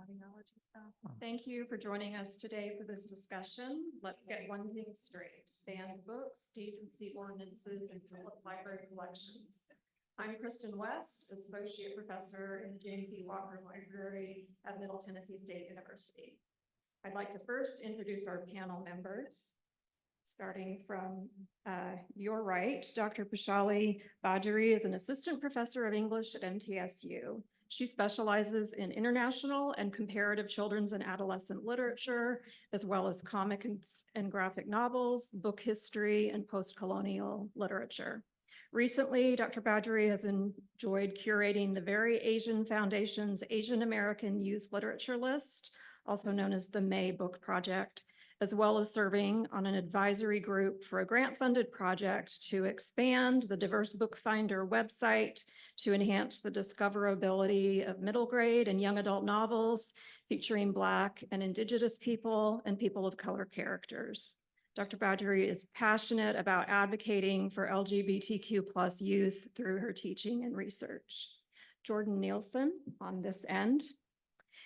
Technology stuff. Thank you for joining us today for this discussion. Let's get one thing straight. Banned books, decency ordinances, and public library collections. I'm Kristen West, Associate Professor in the James E. Walker Library at Middle Tennessee State University. I'd like to first introduce our panel members. Starting from your right, Dr. Poushali Bhadury is an Assistant Professor of English at MTSU. She specializes in international and comparative children's and adolescent literature, as well as comic and graphic novels, book history, and post-colonial literature. Recently, Dr. Bhadury has enjoyed curating the Very Asian Foundation's Asian American Youth Literature List, also known as the May Book Project, as well as serving on an advisory group for a grant-funded project to expand the Diverse Book Finder website to enhance the discoverability of middle grade and young adult novels featuring Black and Indigenous people and people of color characters. Dr. Bhadury is passionate about advocating for LGBTQ+ youth through her teaching and research. Jordan Nielsen, on this end,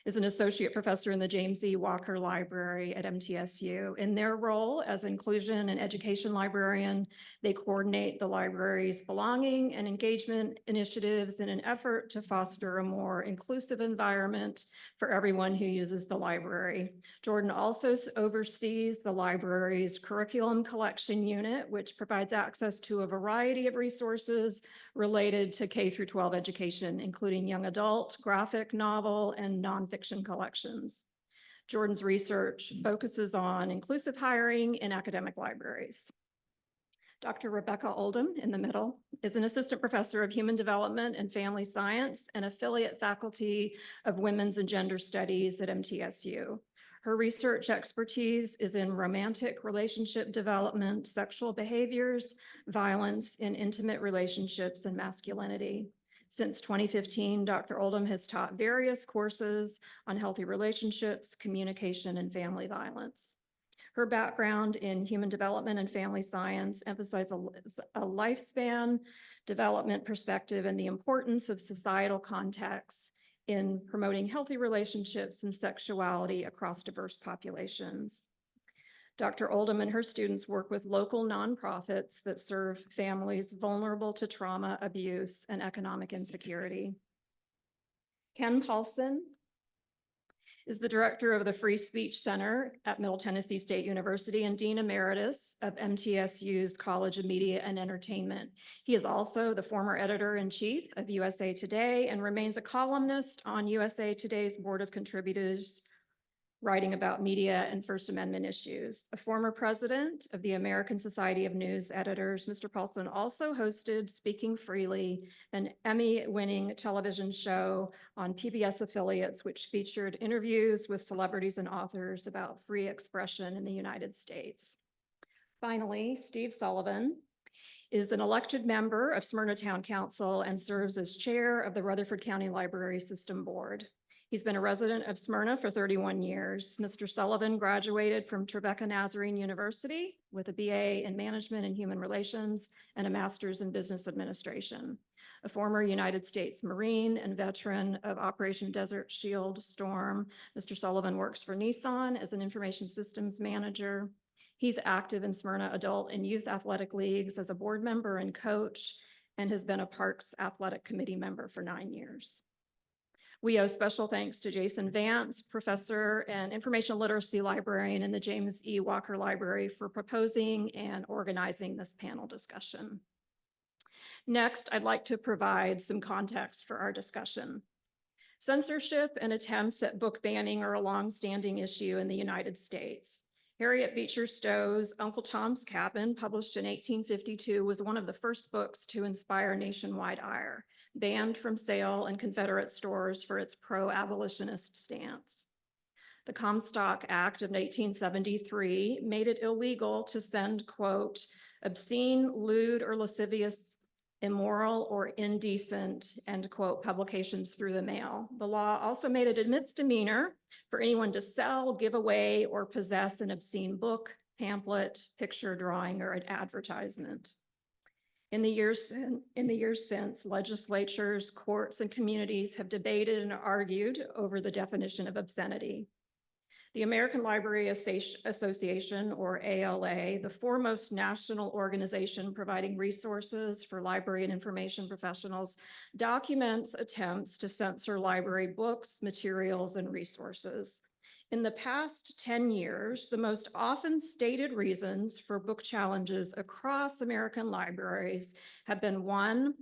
is an associate professor in the James E. Walker Library at MTSU. In their role as inclusion and education librarian, they coordinate the library's belonging and engagement initiatives in an effort to foster a more inclusive environment for everyone who uses the library. Jordan also oversees the library's curriculum collection unit, which provides access to a variety of resources related to K-12 education, including young adult, graphic novel, and nonfiction collections. Jordan's research focuses on inclusive hiring in academic libraries. Dr. Rebecca Oldham, in the middle, is an assistant professor of human development and family science and affiliate faculty of women's and gender studies at MTSU. Her research expertise is in romantic relationship development, sexual behaviors, violence in intimate relationships, and masculinity. Since 2015, Dr. Oldham has taught various courses on healthy relationships, communication, and family violence. Her background in human development and family science emphasizes a lifespan development perspective and the importance of societal contexts in promoting healthy relationships and sexuality across diverse populations. Dr. Oldham and her students work with local nonprofits that serve families vulnerable to trauma, abuse, and economic insecurity. Ken Paulson is the director of the Free Speech Center at Middle Tennessee State University and Dean Emeritus of MTSU's College of Media and Entertainment. He is also the former editor-in-chief of USA Today and remains a columnist on USA Today's Board of Contributors, writing about media and First Amendment issues. A former president of the American Society of News Editors, Mr. Paulson also hosted Speaking Freely, an Emmy-winning television show on PBS affiliates, which featured interviews with celebrities and authors about free expression in the United States. Finally, Steve Sullivan is an elected member of Smyrna Town Council and serves as chair of the Rutherford County Library System Board. He's been a resident of Smyrna for 31 years. Mr. Sullivan graduated from Trevecca Nazarene University with a BA in Management and Human Relations and a Master's in Business Administration. A former United States Marine and veteran of Operation Desert Shield Storm, Mr. Sullivan works for Nissan as an information systems manager. He's active in Smyrna adult and youth athletic leagues as a board member and coach, and has been a Parks Athletic Committee member for 9 years. We owe special thanks to Jason Vance, professor and information literacy librarian in the James E. Walker Library, for proposing and organizing this panel discussion. Next, I'd like to provide some context for our discussion. Censorship and attempts at book banning are a longstanding issue in the United States. Harriet Beecher Stowe's Uncle Tom's Cabin, published in 1852, was one of the first books to inspire nationwide ire, banned from sale in Confederate stores for its pro-abolitionist stance. The Comstock Act of 1873 made it illegal to send, quote, obscene, lewd, or lascivious, immoral, or indecent, end quote, publications through the mail. The law also made it a misdemeanor for anyone to sell, give away, or possess an obscene book, pamphlet, picture, drawing, or an advertisement. In the years since, legislatures, courts, and communities have debated and argued over the definition of obscenity. The American Library Association, or ALA, the foremost national organization providing resources for library and information professionals, documents attempts to censor library books, materials, and resources. In the past 10 years, the most often stated reasons for book challenges across American libraries have been: 1,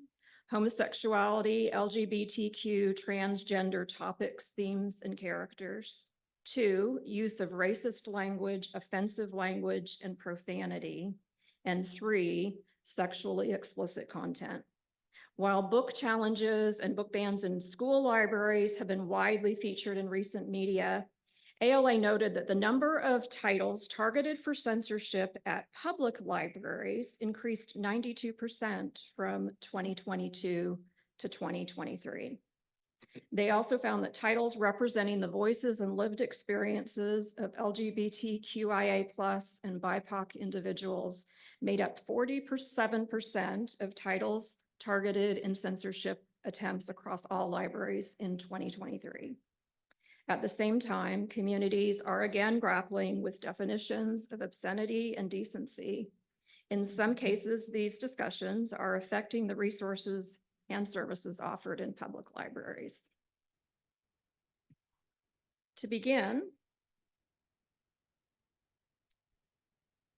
homosexuality, LGBTQ, transgender topics, themes, and characters; 2, use of racist language, offensive language, and profanity; and 3, sexually explicit content. While book challenges and book bans in school libraries have been widely featured in recent media, ALA noted that the number of titles targeted for censorship at public libraries increased 92% from 2022 to 2023. They also found that titles representing the voices and lived experiences of LGBTQIA+ and BIPOC individuals made up 47% of titles targeted in censorship attempts across all libraries in 2023. At the same time, communities are again grappling with definitions of obscenity and decency. In some cases, these discussions are affecting the resources and services offered in public libraries. To begin,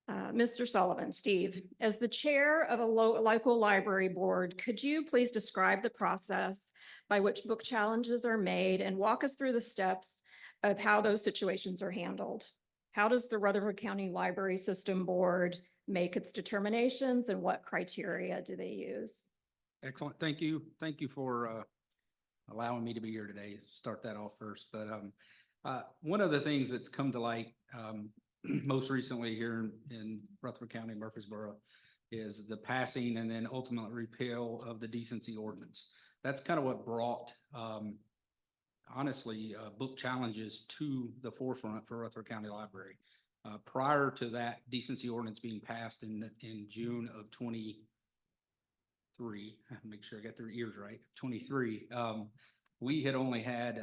Mr. Sullivan, Steve, as the chair of a local library board, could you please describe the process by which book challenges are made and walk us through the steps of how those situations are handled? How does the Rutherford County Library System Board make its determinations, and what criteria do they use? Excellent. Thank you. Thank you for allowing me to be here today. Start that off first. But one of the things that's come to light most recently here in Rutherford County, Murfreesboro, is the passing and then ultimate repeal of the Decency Ordinance. That's kind of what brought, honestly, book challenges to the forefront for Rutherford County Library. Prior to that Decency Ordinance being passed in June of 23, make sure I got the years right, 23, we had only had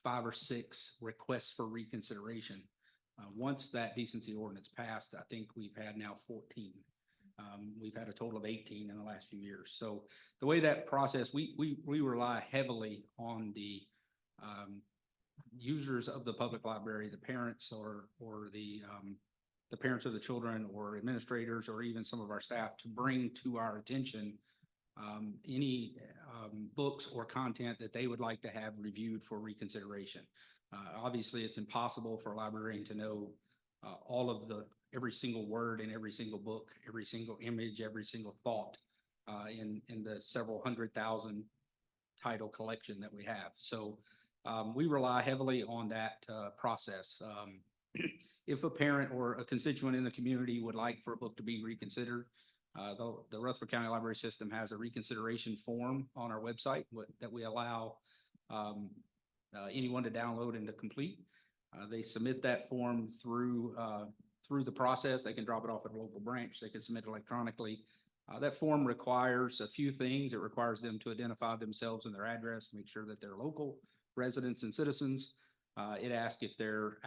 5 or 6 requests for reconsideration. Once that Decency Ordinance passed, I think we've had now 14. We've had a total of 18 in the last few years. So the way that process, we rely heavily on the users of the public library, the parents or the parents of the children or administrators or even some of our staff, to bring to our attention any books or content that they would like to have reviewed for reconsideration. Obviously, it's impossible for a librarian to know all of every single word in every single book, every single image, every single thought in the several 100,000 title collection that we have. So we rely heavily on that process. If a parent or a constituent in the community would like for a book to be reconsidered, the Rutherford County Library System has a reconsideration form on our website that we allow anyone to download and to complete. They submit that form through the process. They can drop it off at a local branch. They can submit it electronically. That form requires a few things. It requires them to identify themselves and their address, make sure that they're local residents and citizens. It asks if they're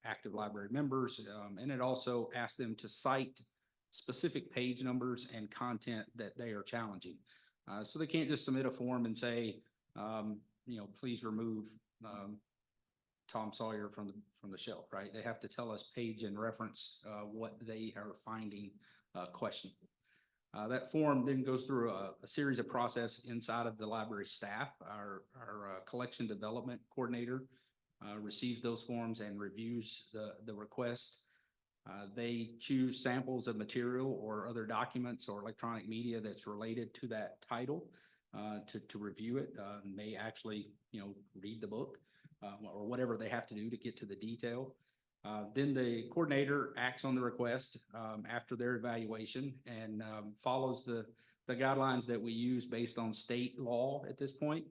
active library members, and it also asks them to cite specific page numbers and content that they are challenging. So they can't just submit a form and say, please remove Tom Sawyer from the shelf, right? They have to tell us page and reference what they are finding questionable. That form then goes through a series of process inside of the library staff. Our collection development coordinator receives those forms and reviews the request. They choose samples of material or other documents or electronic media that's related to that title to review it. May actually, read the book or whatever they have to do to get to the detail. Then the coordinator acts on the request after their evaluation and follows the guidelines that we use based on state law at this point,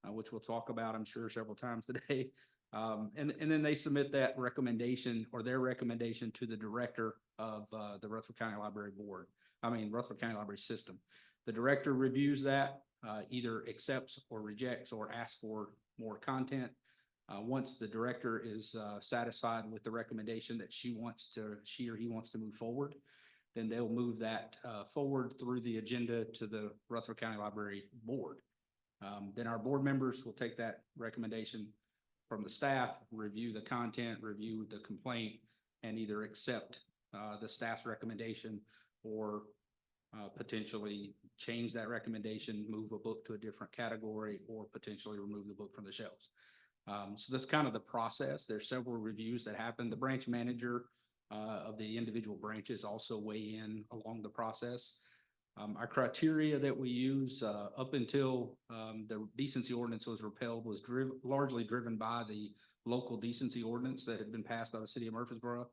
which we'll talk about, I'm sure, several times today. And then they submit that recommendation or their recommendation to the director of the Rutherford County Library Board. Rutherford County Library system. The director reviews that, either accepts or rejects or asks for more content. Once the director is satisfied with the recommendation that she or he wants to move forward, then they'll move that forward through the agenda to the Rutherford County Library Board. Then our board members will take that recommendation from the staff, review the content, review the complaint, and either accept the staff's recommendation or potentially change that recommendation, move a book to a different category, or potentially remove the book from the shelves. So that's kind of the process. There's several reviews that happen. The branch manager of the individual branches also weigh in along the process. Our criteria that we use up until the decency ordinance was repealed was largely driven by the local decency ordinance that had been passed by the city of Murfreesboro.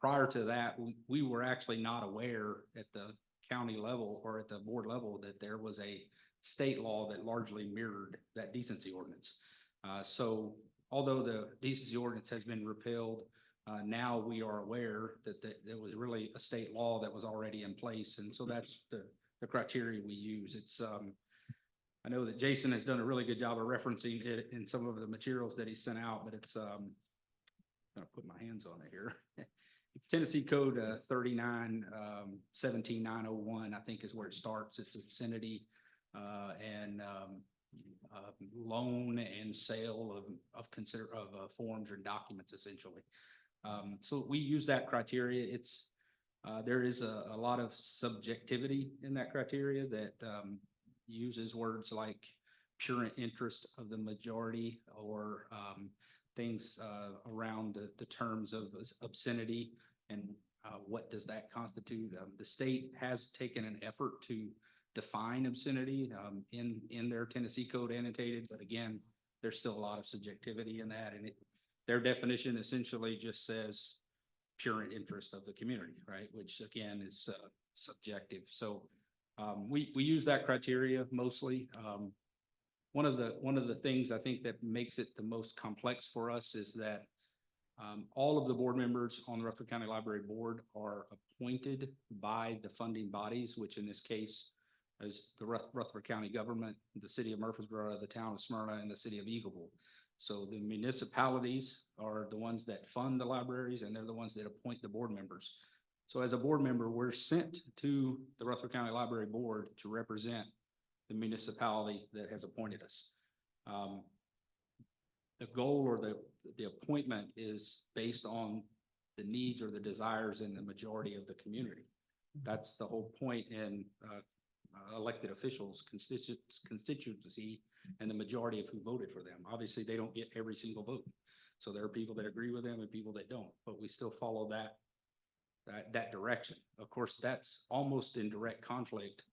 Prior to that, we were actually not aware at the county level or at the board level that there was a state law that largely mirrored that decency ordinance. So although the decency ordinance has been repealed, now we are aware that there was really a state law that was already in place. And so that's the criteria we use. It's I know that Jason has done a really good job of referencing it in some of the materials that he sent out, but it's I'm gonna put my hands on it here. It's Tennessee Code 39-17-901, I think is where it starts. It's obscenity and loan and sale of forms or documents, essentially. So we use that criteria. It's there is a lot of subjectivity in that criteria that uses words like pure interest of the majority or things around the terms of obscenity and what does that constitute. The state has taken an effort to define obscenity in their Tennessee Code annotated, but again, there's still a lot of subjectivity in that, and their definition essentially just says pure interest of the community, right? Which again is subjective. So we use that criteria mostly. One of the things I think that makes it the most complex for us is that all of the board members on the Rutherford County Library Board are appointed by the funding bodies, which in this case is the Rutherford County government, the city of Murfreesboro, the town of Smyrna, and the city of Eagleville. So the municipalities are the ones that fund the libraries, and they're the ones that appoint the board members. So as a board member, we're sent to the Rutherford County Library Board to represent the municipality that has appointed us. The goal or the appointment is based on the needs or the desires in the majority of the community. That's the whole point in elected officials, constituency, and the majority of who voted for them. Obviously, they don't get every single vote. So there are people that agree with them and people that don't, but we still follow that direction. Of course, that's almost in direct conflict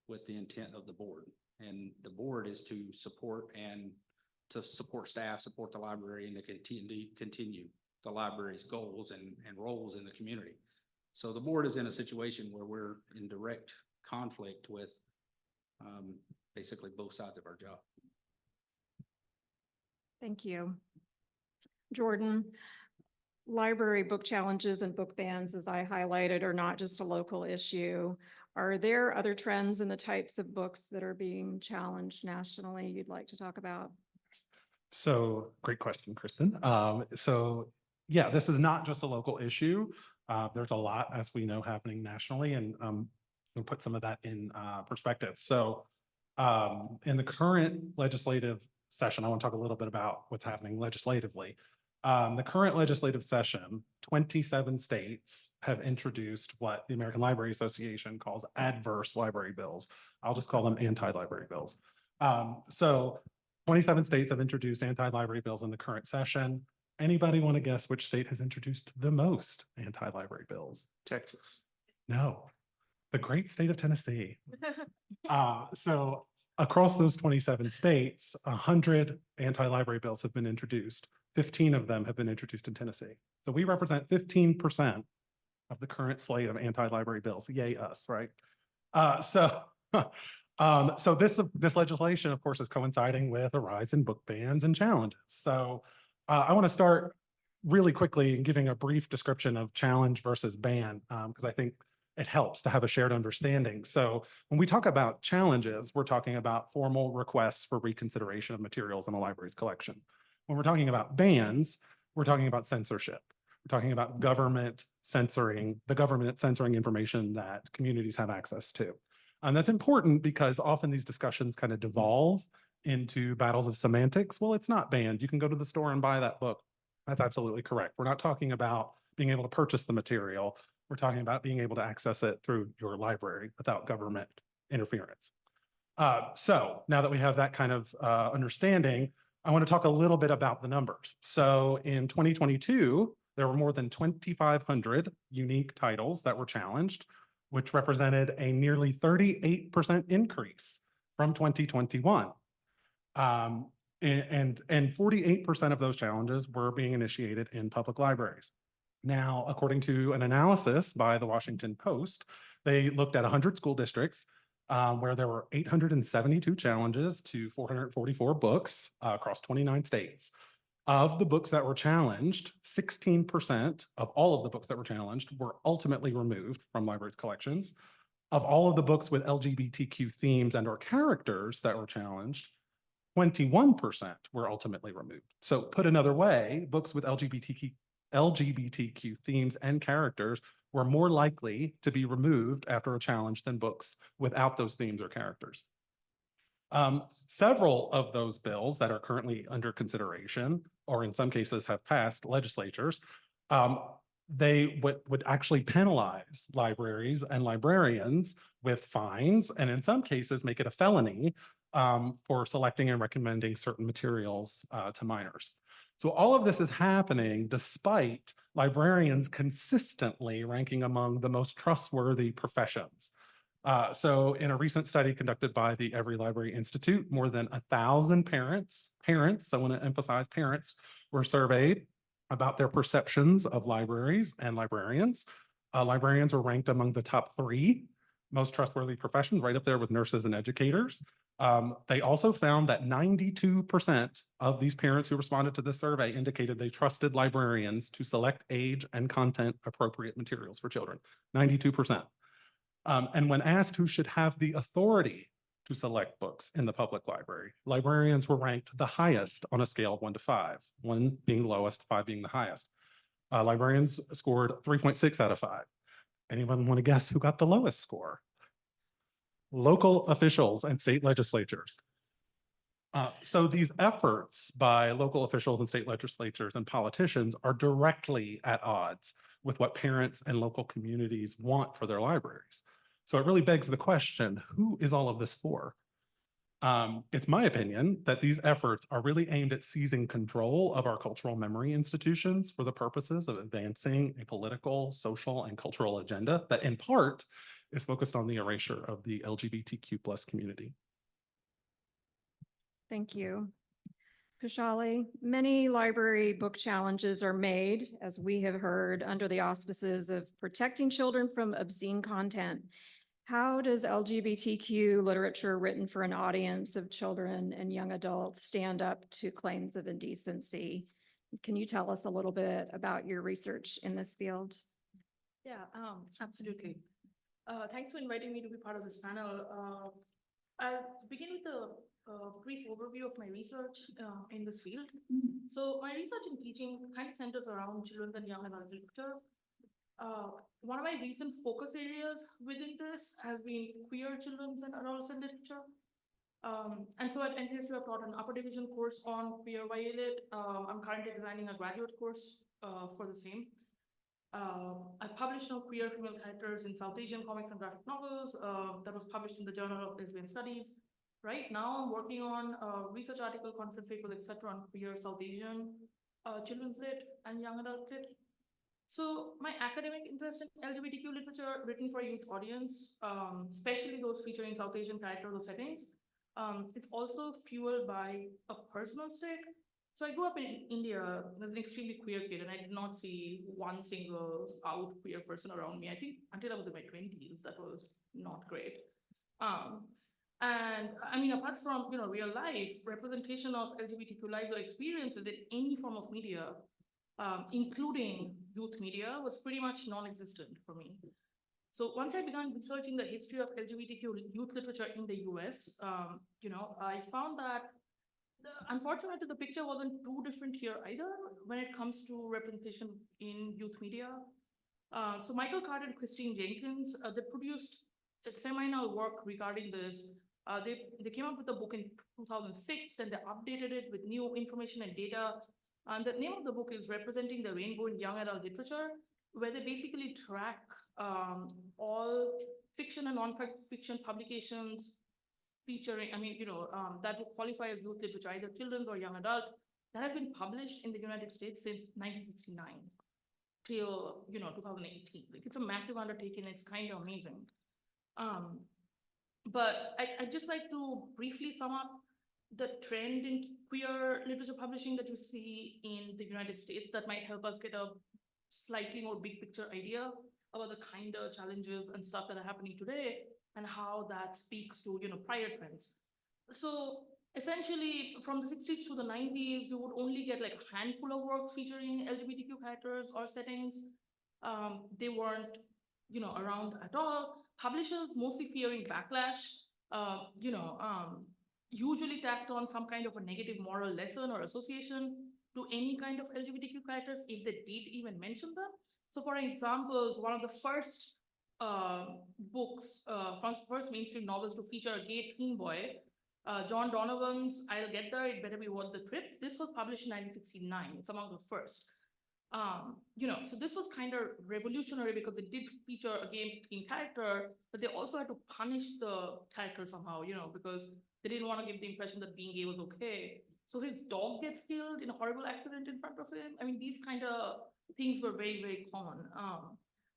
with the intent of the board. And the board is to support staff, support the library, and to continue the library's goals and roles in the community. So the board is in a situation where we're in direct conflict with basically both sides of our job. Thank you. Jordan, library book challenges and book bans, as I highlighted, are not just a local issue. Are there other trends in the types of books that are being challenged nationally you'd like to talk about? So great question, Kristen. So yeah, this is not just a local issue. There's a lot, as we know, happening nationally, and we'll put some of that in perspective. So in the current legislative session, I want to talk a little bit about what's happening legislatively. The current legislative session, 27 states have introduced what the American Library Association calls adverse library bills. I'll just call them anti-library bills. So 27 states have introduced anti-library bills in the current session. Anybody want to guess which state has introduced the most anti-library bills? Texas. No, the great state of Tennessee. So across those 27 states, 100 anti-library bills have been introduced. 15 of them have been introduced in Tennessee. So we represent 15% of the current slate of anti-library bills. Yay us, right? So this legislation, of course, is coinciding with a rise in book bans and challenges. So I want to start really quickly in giving a brief description of challenge versus ban, because I think it helps to have a shared understanding. So when we talk about challenges, we're talking about formal requests for reconsideration of materials in a library's collection. When we're talking about bans, we're talking about censorship. We're talking about the government censoring information that communities have access to. And that's important because often these discussions kind of devolve into battles of semantics. Well, it's not banned. You can go to the store and buy that book. That's absolutely correct. We're not talking about being able to purchase the material. We're talking about being able to access it through your library without government interference. So now that we have that kind of understanding, I want to talk a little bit about the numbers. So in 2022, there were more than 2,500 unique titles that were challenged, which represented a nearly 38% increase from 2021. And 48% of those challenges were being initiated in public libraries. Now, according to an analysis by the Washington Post, they looked at 100 school districts where there were 872 challenges to 444 books across 29 states. Of the books that were challenged, 16% of all of the books that were challenged were ultimately removed from libraries' collections. Of all of the books with LGBTQ themes and or characters that were challenged, 21% were ultimately removed. So put another way, books with LGBTQ themes and characters were more likely to be removed after a challenge than books without those themes or characters. Several of those bills that are currently under consideration, or in some cases have passed legislatures, they would actually penalize libraries and librarians with fines, and in some cases make it a felony for selecting and recommending certain materials to minors. So all of this is happening despite librarians consistently ranking among the most trustworthy professions. So in a recent study conducted by the Every Library Institute, more than 1,000 parents, I want to emphasize parents, were surveyed about their perceptions of libraries and librarians. Librarians were ranked among the top 3 most trustworthy professions, right up there with nurses and educators. They also found that 92% of these parents who responded to this survey indicated they trusted librarians to select age and content appropriate materials for children, 92%. And when asked who should have the authority to select books in the public library, librarians were ranked the highest on a scale of 1 to 5, 1 being the lowest, 5 being the highest. Librarians scored 3.6 out of 5. Anyone want to guess who got the lowest score? Local officials and state legislatures. So these efforts by local officials and state legislatures and politicians are directly at odds with what parents and local communities want for their libraries. So it really begs the question, who is all of this for? It's my opinion that these efforts are really aimed at seizing control of our cultural memory institutions for the purposes of advancing a political, social, and cultural agenda that in part is focused on the erasure of the LGBTQ+ community. Thank you. Poushali, many library book challenges are made, as we have heard, under the auspices of protecting children from obscene content. How does LGBTQ literature written for an audience of children and young adults stand up to claims of indecency? Can you tell us a little bit about your research in this field? Yeah, absolutely. Thanks for inviting me to be part of this panel. I'll begin with a brief overview of my research in this field. So my research and teaching kind of centers around children's and young adult literature. One of my recent focus areas within this has been queer children's and adolescent literature. And so at NTSU, I've taught an upper division course on queer YA lit. I'm currently designing a graduate course for the same. I published on queer female characters in South Asian comics and graphic novels that was published in the Journal of Lesbian Studies. Right now, I'm working on a research article, conference papers, etc. on queer South Asian children's lit and young adult lit. So my academic interest in LGBTQ literature written for a youth audience, especially those featuring South Asian characters or settings, it's also fueled by a personal stake. So I grew up in India as an extremely queer kid, and I did not see one single out queer person around me. I think until I was in my 20s, that was not great. And I mean, apart from real life representation of LGBTQ lives or experiences in any form of media, including youth media, was pretty much non-existent for me. So once I began researching the history of LGBTQ youth literature in the US, I found that unfortunately, the picture wasn't too different here either when it comes to representation in youth media. So Michael Carter and Christine Jenkins, they produced a seminal work regarding this. They came up with a book in 2006, and they updated it with new information and data. And the name of the book is Representing the Rainbow in Young Adult Literature, where they basically track all fiction and non-fiction publications featuring, that would qualify as youth literature, either children's or young adult, that has been published in the United States since 1969 till 2018. Like, it's a massive undertaking. It's kind of amazing. But I'd just like to briefly sum up the trend in queer literature publishing that you see in the United States that might help us get a slightly more big picture idea about the kind of challenges and stuff that are happening today and how that speaks to prior trends. So essentially, from the 60s to the 90s, you would only get like a handful of works featuring LGBTQ characters or settings. They weren't around at all. Publishers, mostly fearing backlash, usually tacked on some kind of a negative moral lesson or association to any kind of LGBTQ characters if they did even mention them. So for example, one of the first books, first mainstream novels to feature a gay teen boy, John Donovan's I'll Get There, It Better Be Worth the Trip. This was published in 1969. It's among the first. So this was kind of revolutionary because it did feature a gay teen character, but they also had to punish the character somehow, because they didn't want to give the impression that being gay was okay. So his dog gets killed in a horrible accident in front of him. I mean, these kind of things were very, very common.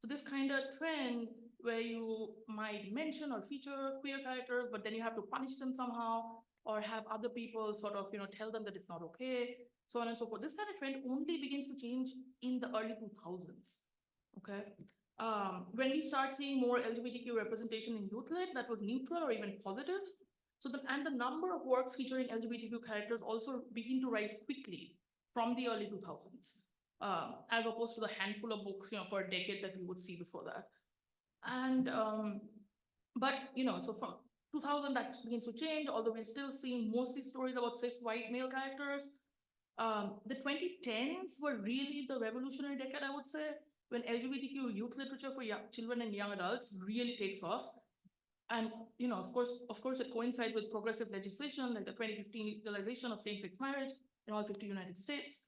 So this kind of trend where you might mention or feature queer characters, but then you have to punish them somehow, or have other people sort of, tell them that it's not okay, so on and so forth. This kind of trend only begins to change in the early 2000s, okay? When we start seeing more LGBTQ representation in youth lit that was neutral or even positive. So the number of works featuring LGBTQ characters also begin to rise quickly from the early 2000s, as opposed to the handful of books, per decade that we would see before that. And, so from 2000, that begins to change, although we're still seeing mostly stories about cis white male characters. The 2010s were really the revolutionary decade, I would say, when LGBTQ youth literature for children and young adults really takes off. And, of course, it coincides with progressive legislation, like the 2015 legalization of same-sex marriage in all 50 United States.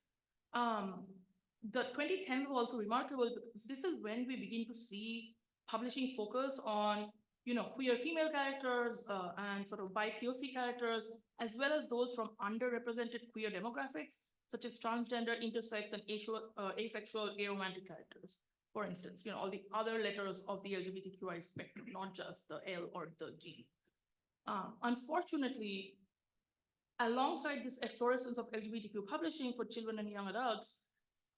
The 2010s were also remarkable because this is when we begin to see publishing focus on, queer female characters and sort of bi-POC characters, as well as those from underrepresented queer demographics, such as transgender, intersex, and asexual, aromantic characters. For instance, all the other letters of the LGBTQI spectrum, not just the L or the G. Unfortunately, alongside this efflorescence of LGBTQ publishing for children and young adults,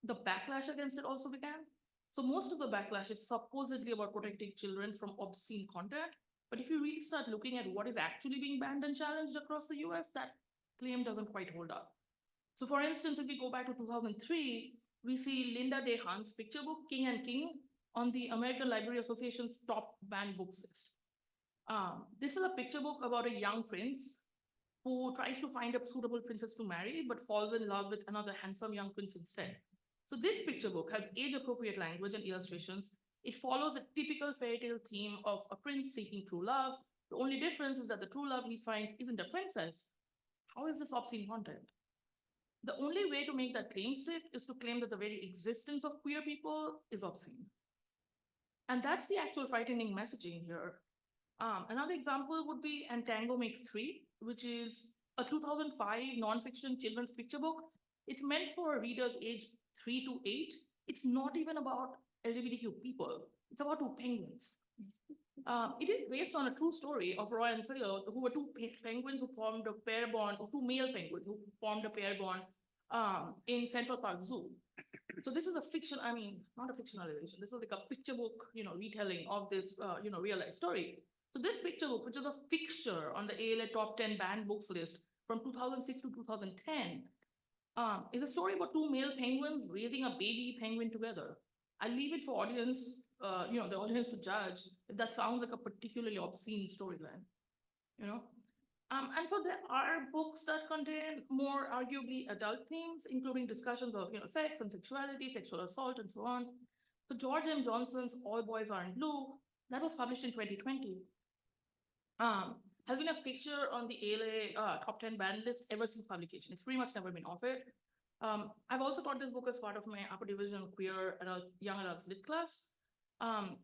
the backlash against it also began. So most of the backlash is supposedly about protecting children from obscene content. But if you really start looking at what is actually being banned and challenged across the US, that claim doesn't quite hold up. So for instance, if we go back to 2003, we see Linda Day Hunt's picture book, King and King, on the American Library Association's top banned books list. This is a picture book about a young prince who tries to find a suitable princess to marry, but falls in love with another handsome young prince instead. So this picture book has age-appropriate language and illustrations. It follows a typical fairy tale theme of a prince seeking true love. The only difference is that the true love he finds isn't a princess. How is this obscene content? The only way to make that claim stick is to claim that the very existence of queer people is obscene. And that's the actual frightening messaging here. Another example would be And Tango Makes Three, which is a 2005 nonfiction children's picture book. It's meant for readers aged 3 to 8. It's not even about LGBTQ people. It's about two penguins. It is based on a true story of Roy and Silo, who were two penguins who formed a pair bond, or two male penguins who formed a pair bond in Central Park Zoo. So this is a fiction, not a fictionalization. This is like a picture book, retelling of this, real life story. So this picture book, which is a fixture on the ALA top 10 banned books list from 2006 to 2010, is a story about two male penguins raising a baby penguin together. I leave it for audience, the audience to judge if that sounds like a particularly obscene storyline, you know? And so there are books that contain more arguably adult themes, including discussions of, sex and sexuality, sexual assault, and so on. So George M. Johnson's All Boys Aren't Blue, that was published in 2020, has been a fixture on the ALA top 10 ban list ever since publication. It's pretty much never been off it. I've also taught this book as part of my upper division queer adult, young adults lit class.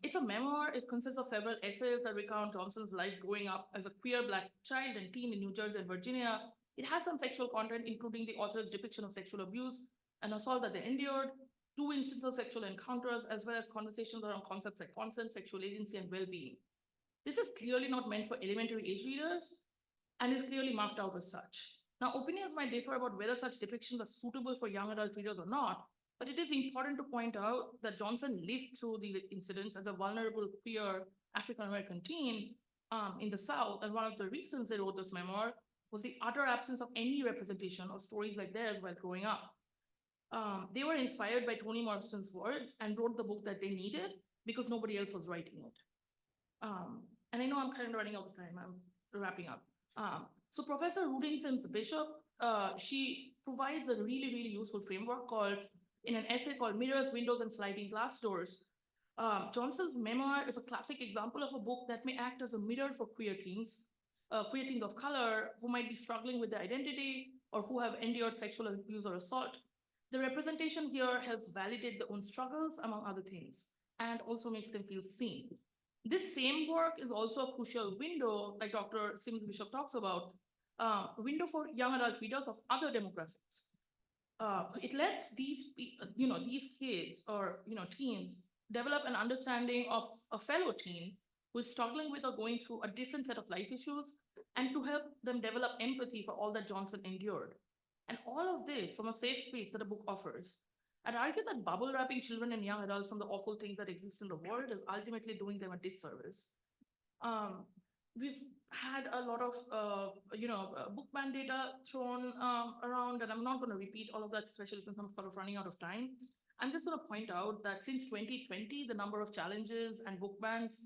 It's a memoir. It consists of several essays that recount Johnson's life growing up as a queer Black child and teen in New Jersey and Virginia. It has some sexual content, including the author's depiction of sexual abuse and assault that they endured, 2 instances of sexual encounters, as well as conversations around concepts like consent, sexual agency, and well-being. This is clearly not meant for elementary age readers and is clearly marked out as such. Now, opinions might differ about whether such depictions are suitable for young adult readers or not, but it is important to point out that Johnson lived through the incidents as a vulnerable queer African-American teen in the South, and one of the reasons they wrote this memoir was the utter absence of any representation of stories like theirs while growing up. They were inspired by Toni Morrison's words and wrote the book that they needed because nobody else was writing it. And I know I'm kind of running out of time. I'm wrapping up. So Professor Rudin Bishop, she provides a really, really useful framework in an essay called Mirrors, Windows, and Sliding Glass Doors. Johnson's memoir is a classic example of a book that may act as a mirror for queer teens of color who might be struggling with their identity or who have endured sexual abuse or assault. The representation here helps validate their own struggles, among other things, and also makes them feel seen. This same work is also a crucial window, like Dr. Sims Bishop talks about, window for young adult readers of other demographics. It lets these kids or teens develop an understanding of a fellow teen who is struggling with or going through a different set of life issues, and to help them develop empathy for all that Johnson endured. And all of this from a safe space that a book offers. I'd argue that bubble wrapping children and young adults from the awful things that exist in the world is ultimately doing them a disservice. We've had a lot of, book ban data thrown around, and I'm not going to repeat all of that, especially since I'm sort of running out of time. I'm just going to point out that since 2020, the number of challenges and book bans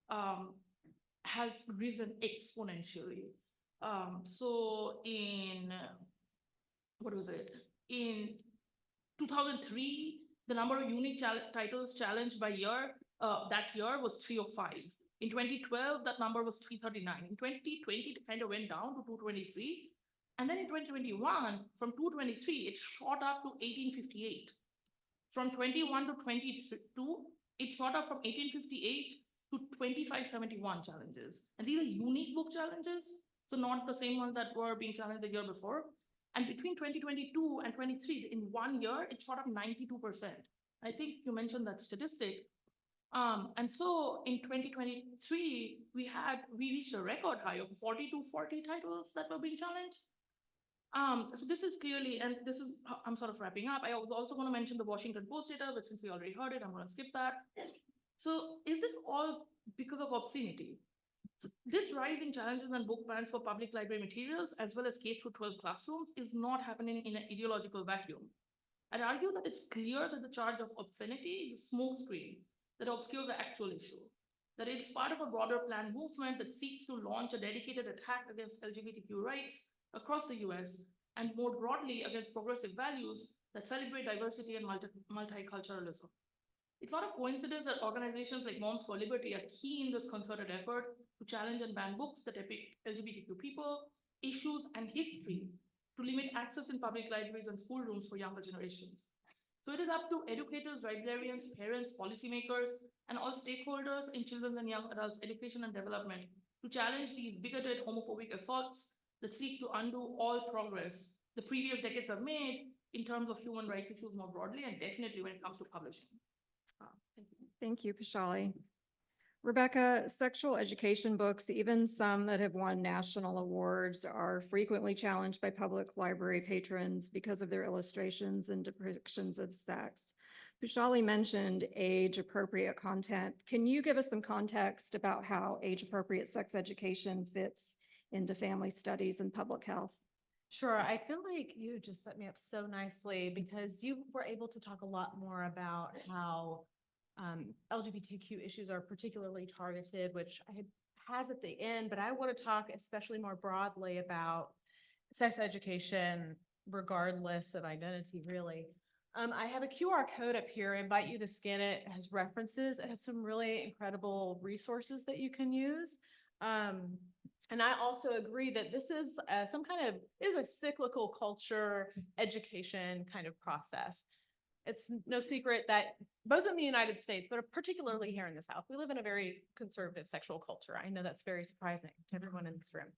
has risen exponentially. So in, in 2003, the number of unique titles challenged by year, that year was 305. In 2012, that number was 339. In 2020, it kind of went down to 223. And then in 2021, from 223, it shot up to 1858. From 21 to 22, it shot up from 1858 to 2571 challenges. And these are unique book challenges, so not the same ones that were being challenged the year before. And between 2022 and 23, in 1 year, it shot up 92%. I think you mentioned that statistic. And so in 2023, we reached a record high of 40 titles that were being challenged. So this is clearly, and this is, I'm sort of wrapping up. I was also going to mention the Washington Post data, but since we already heard it, I'm going to skip that. So is this all because of obscenity? So this rise in challenges and book bans for public library materials, as well as K-12 classrooms, is not happening in an ideological vacuum. I'd argue that it's clear that the charge of obscenity is a smokescreen that obscures the actual issue, that it's part of a broader planned movement that seeks to launch a dedicated attack against LGBTQ rights across the US, and more broadly against progressive values that celebrate diversity and multiculturalism. It's not a coincidence that organizations like Moms for Liberty are key in this concerted effort to challenge and ban books that depict LGBTQ people, issues, and history to limit access in public libraries and schoolrooms for younger generations. So it is up to educators, librarians, parents, policymakers, and all stakeholders in children and young adults' education and development to challenge these bigoted homophobic assaults that seek to undo all progress the previous decades have made in terms of human rights issues more broadly, and definitely when it comes to publishing. Thank you. Thank you, Poushali. Rebecca, sexual education books, even some that have won national awards, are frequently challenged by public library patrons because of their illustrations and depictions of sex. Poushali mentioned age-appropriate content. Can you give us some context about how age-appropriate sex education fits into family studies and public health? Sure. I feel like you just set me up so nicely because you were able to talk a lot more about how LGBTQ issues are particularly targeted, which has at the end, but I want to talk especially more broadly about sex education, regardless of identity, really. I have a QR code up here. I invite you to scan it. It has references. It has some really incredible resources that you can use. And I also agree that this is some kind of, is a cyclical culture education kind of process. It's no secret that both in the United States, but particularly here in the South, we live in a very conservative sexual culture. I know that's very surprising to everyone in this room.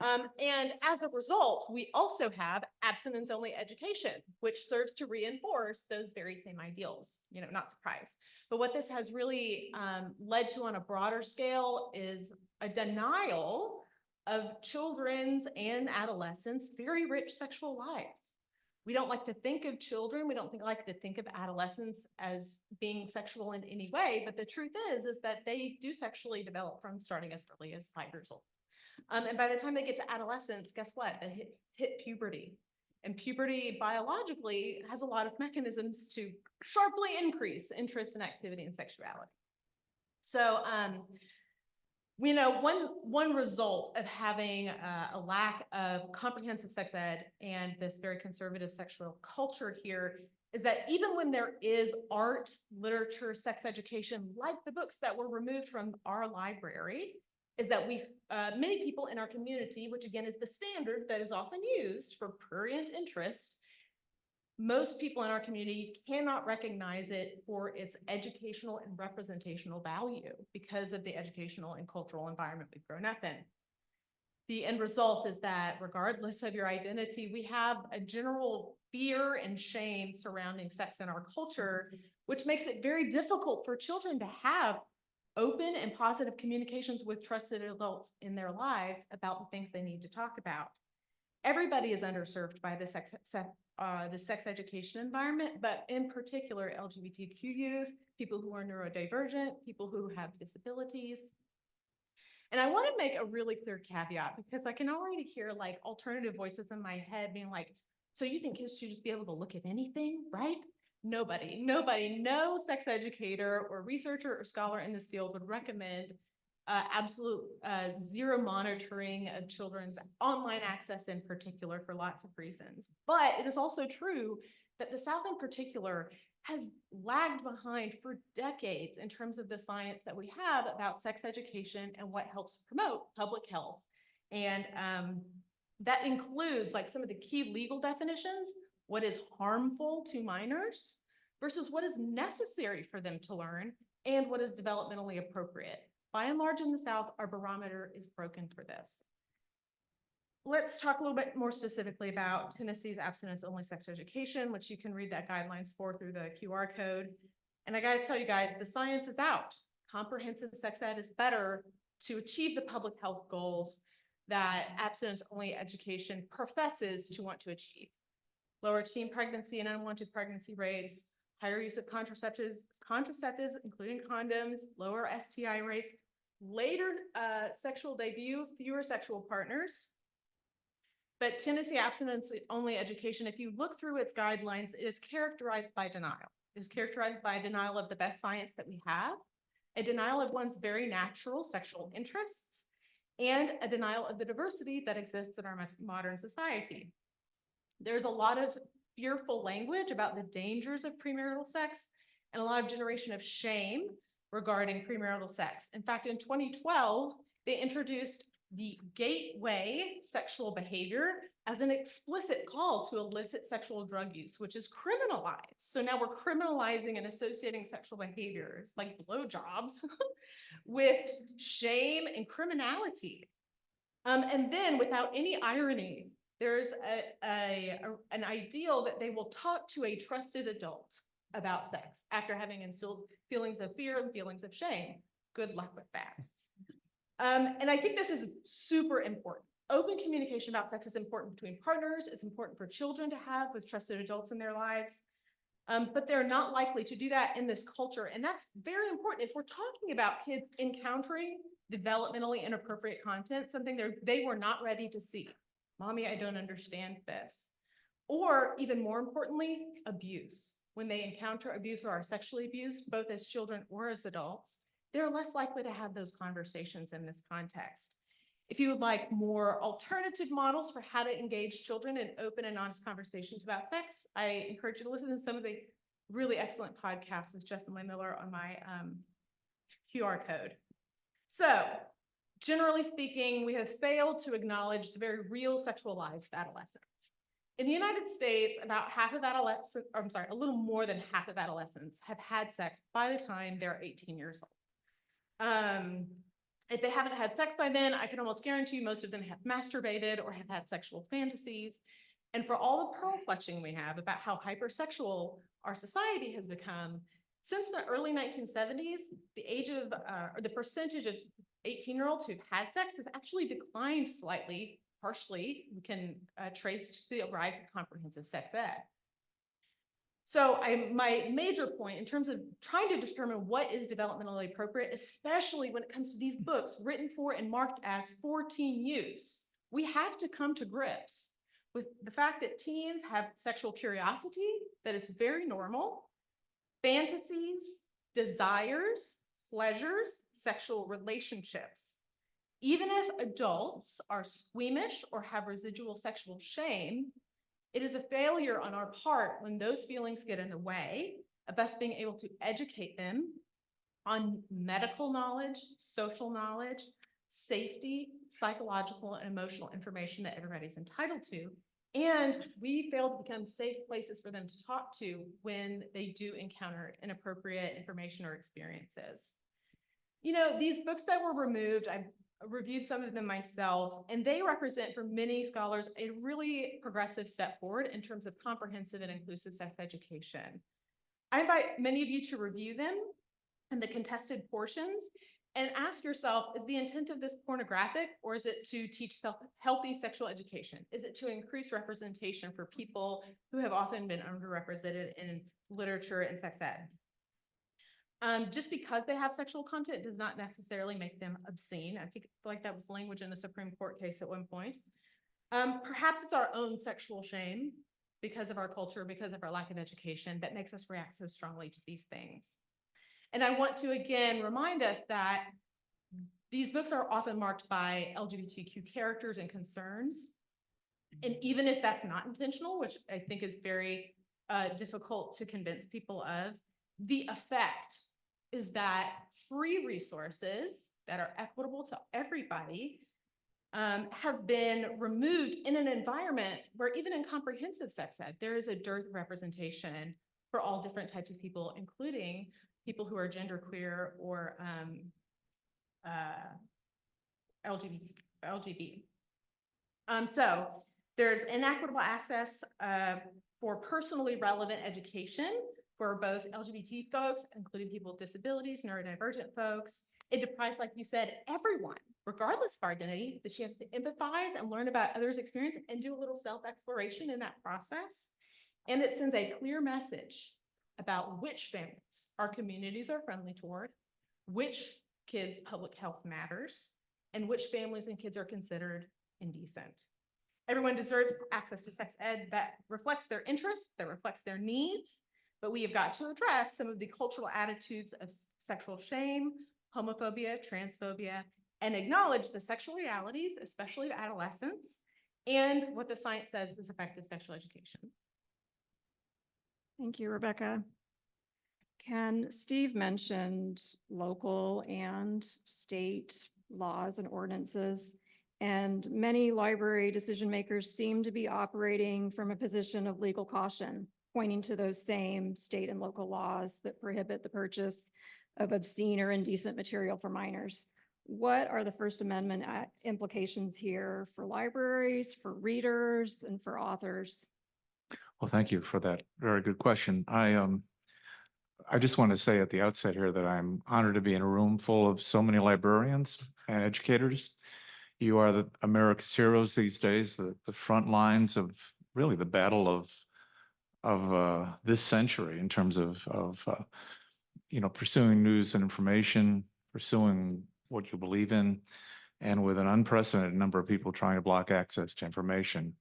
And as a result, we also have abstinence-only education, which serves to reinforce those very same ideals, not surprised. But what this has really led to on a broader scale is a denial of children's and adolescents' very rich sexual lives. We don't like to think of children, we don't like to think of adolescents as being sexual in any way, but the truth is that they do sexually develop from starting as early as 5 years old. And by the time they get to adolescence, guess what? They hit puberty. And puberty biologically has a lot of mechanisms to sharply increase interest and activity in sexuality. So, one result of having a lack of comprehensive sex ed and this very conservative sexual culture here is that even when there is art, literature, sex education, like the books that were removed from our library, is that many people in our community, which again is the standard that is often used for prurient interest, most people in our community cannot recognize it for its educational and representational value because of the educational and cultural environment we've grown up in. The end result is that regardless of your identity, we have a general fear and shame surrounding sex in our culture, which makes it very difficult for children to have open and positive communications with trusted adults in their lives about the things they need to talk about. Everybody is underserved by the sex education environment, but in particular, LGBTQ youth, people who are neurodivergent, people who have disabilities. And I want to make a really clear caveat because I can already hear like alternative voices in my head being like, so you think kids should just be able to look at anything, right? Nobody, no sex educator or researcher or scholar in this field would recommend absolute zero monitoring of children's online access in particular for lots of reasons. But it is also true that the South in particular has lagged behind for decades in terms of the science that we have about sex education and what helps promote public health. And that includes like some of the key legal definitions, what is harmful to minors versus what is necessary for them to learn and what is developmentally appropriate. By and large in the South, our barometer is broken for this. Let's talk a little bit more specifically about Tennessee's abstinence-only sex education, which you can read that guidelines for through the QR code. And I gotta tell you guys, the science is out. Comprehensive sex ed is better to achieve the public health goals that abstinence-only education professes to want to achieve. Lower teen pregnancy and unwanted pregnancy rates, higher use of contraceptives, including condoms, lower STI rates, later sexual debut, fewer sexual partners. But Tennessee abstinence-only education, if you look through its guidelines, it is characterized by denial. It is characterized by a denial of the best science that we have, a denial of one's very natural sexual interests, and a denial of the diversity that exists in our modern society. There's a lot of fearful language about the dangers of premarital sex and a lot of generation of shame regarding premarital sex. In fact, in 2012, they introduced the gateway sexual behavior as an explicit call to illicit sexual drug use, which is criminalized. So now we're criminalizing and associating sexual behaviors like blowjobs with shame and criminality. And then without any irony, there's an ideal that they will talk to a trusted adult about sex after having instilled feelings of fear and feelings of shame. Good luck with that. And I think this is super important. Open communication about sex is important between partners. It's important for children to have with trusted adults in their lives. But they're not likely to do that in this culture. And that's very important. If we're talking about kids encountering developmentally inappropriate content, something they were not ready to see. Mommy, I don't understand this. Or even more importantly, abuse. when they encounter abuse or are sexually abused, both as children or as adults, they're less likely to have those conversations in this context. If you would like more alternative models for how to engage children in open and honest conversations about sex, I encourage you to listen to some of the really excellent podcasts with Justin Miller on my QR code. So, generally speaking, we have failed to acknowledge the very real sexual lives of adolescents. In the United States, about half of adolescents, or I'm sorry, a little more than half of adolescents have had sex by the time they're 18 years old. If they haven't had sex by then, I can almost guarantee you most of them have masturbated or have had sexual fantasies. And for all the pearl clutching we have about how hypersexual our society has become, since the early 1970s, the age of, or the percentage of 18-year-olds who've had sex has actually declined slightly, partially, we can trace to the rise of comprehensive sex ed. So my major point in terms of trying to determine what is developmentally appropriate, especially when it comes to these books written for and marked as for teen use, we have to come to grips with the fact that teens have sexual curiosity that is very normal, fantasies, desires, pleasures, sexual relationships. Even if adults are squeamish or have residual sexual shame, it is a failure on our part when those feelings get in the way of us being able to educate them on medical knowledge, social knowledge, safety, psychological and emotional information that everybody's entitled to. And we fail to become safe places for them to talk to when they do encounter inappropriate information or experiences. You know, these books that were removed, I've reviewed some of them myself, and they represent for many scholars a really progressive step forward in terms of comprehensive and inclusive sex education. I invite many of you to review them and the contested portions and ask yourself, is the intent of this pornographic, or is it to teach healthy sexual education? Is it to increase representation for people who have often been underrepresented in literature and sex ed? Just because they have sexual content does not necessarily make them obscene. I feel like that was language in a Supreme Court case at one point. Perhaps it's our own sexual shame because of our culture, because of our lack of education, that makes us react so strongly to these things. And I want to again remind us that these books are often marked by LGBTQ characters and concerns. And even if that's not intentional, which I think is very difficult to convince people of, the effect is that free resources that are equitable to everybody have been removed in an environment where even in comprehensive sex ed, there is a dearth of representation for all different types of people, including people who are genderqueer or LGBT. So there's inequitable access for personally relevant education for both LGBT folks, including people with disabilities, neurodivergent folks. It deprives, like you said, everyone, regardless of our identity, the chance to empathize and learn about others' experience and do a little self-exploration in that process. And it sends a clear message about which families our communities are friendly toward, which kids' public health matters, and which families and kids are considered indecent. Everyone deserves access to sex ed that reflects their interests, that reflects their needs, but we have got to address some of the cultural attitudes of sexual shame, homophobia, transphobia, and acknowledge the sexual realities, especially of adolescents, and what the science says is effective sexual education. Thank you, Rebecca. Steve mentioned local and state laws and ordinances, and many library decision makers seem to be operating from a position of legal caution, pointing to those same state and local laws that prohibit the purchase of obscene or indecent material for minors. What are the First Amendment implications here for libraries, for readers, and for authors? Well, thank you for that very good question. I just want to say at the outset here that I'm honored to be in a room full of so many librarians and educators. You are America's heroes these days, the front lines of really the battle of this century in terms of pursuing news and information, pursuing what you believe in, and with an unprecedented number of people trying to block access to information.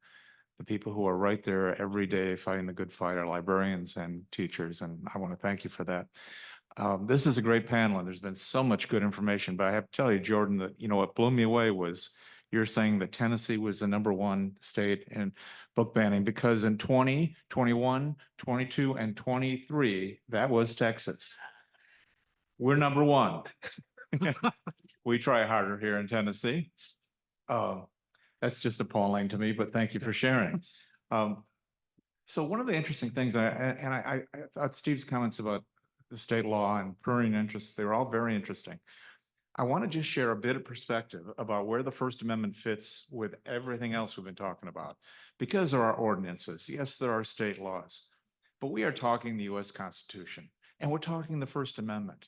the people who are right there every day fighting the good fight are librarians and teachers, and I want to thank you for that. This is a great panel, and there's been so much good information, but I have to tell you, Jordan, that, you know, what blew me away was you're saying that Tennessee was the #1 state in book banning, because in 20, 21, 22, and 23, that was Texas. We're #1. We try harder here in Tennessee. That's just appalling to me, but thank you for sharing. So one of the interesting things, I thought Steve's comments about the state law and prurient interests, they were all very interesting. I want to just share a bit of perspective about where the First Amendment fits with everything else we've been talking about. Because there are ordinances, yes, there are state laws, but we are talking the US Constitution, and we're talking the First Amendment.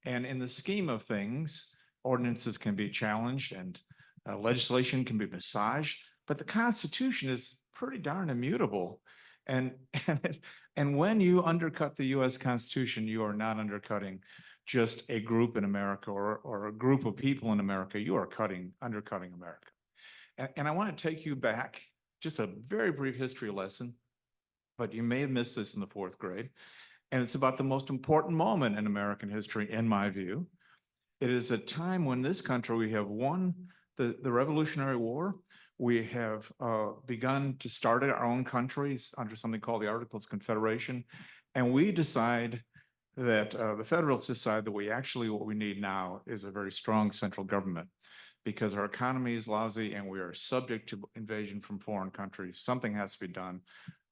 And in the scheme of things, ordinances can be challenged and legislation can be massaged, but the Constitution is pretty darn immutable. And when you undercut the US Constitution, you are not undercutting just a group in America or a group of people in America. You are undercutting America. And I want to take you back, just a very brief history lesson, but you may have missed this in the 4th grade. And it's about the most important moment in American history, in my view. It is a time when this country, we have won the Revolutionary War. We have begun to start our own countries under something called the Articles of Confederation. And we decide that the Federalists decide that what we need now is a very strong central government, because our economy is lousy and we are subject to invasion from foreign countries. Something has to be done.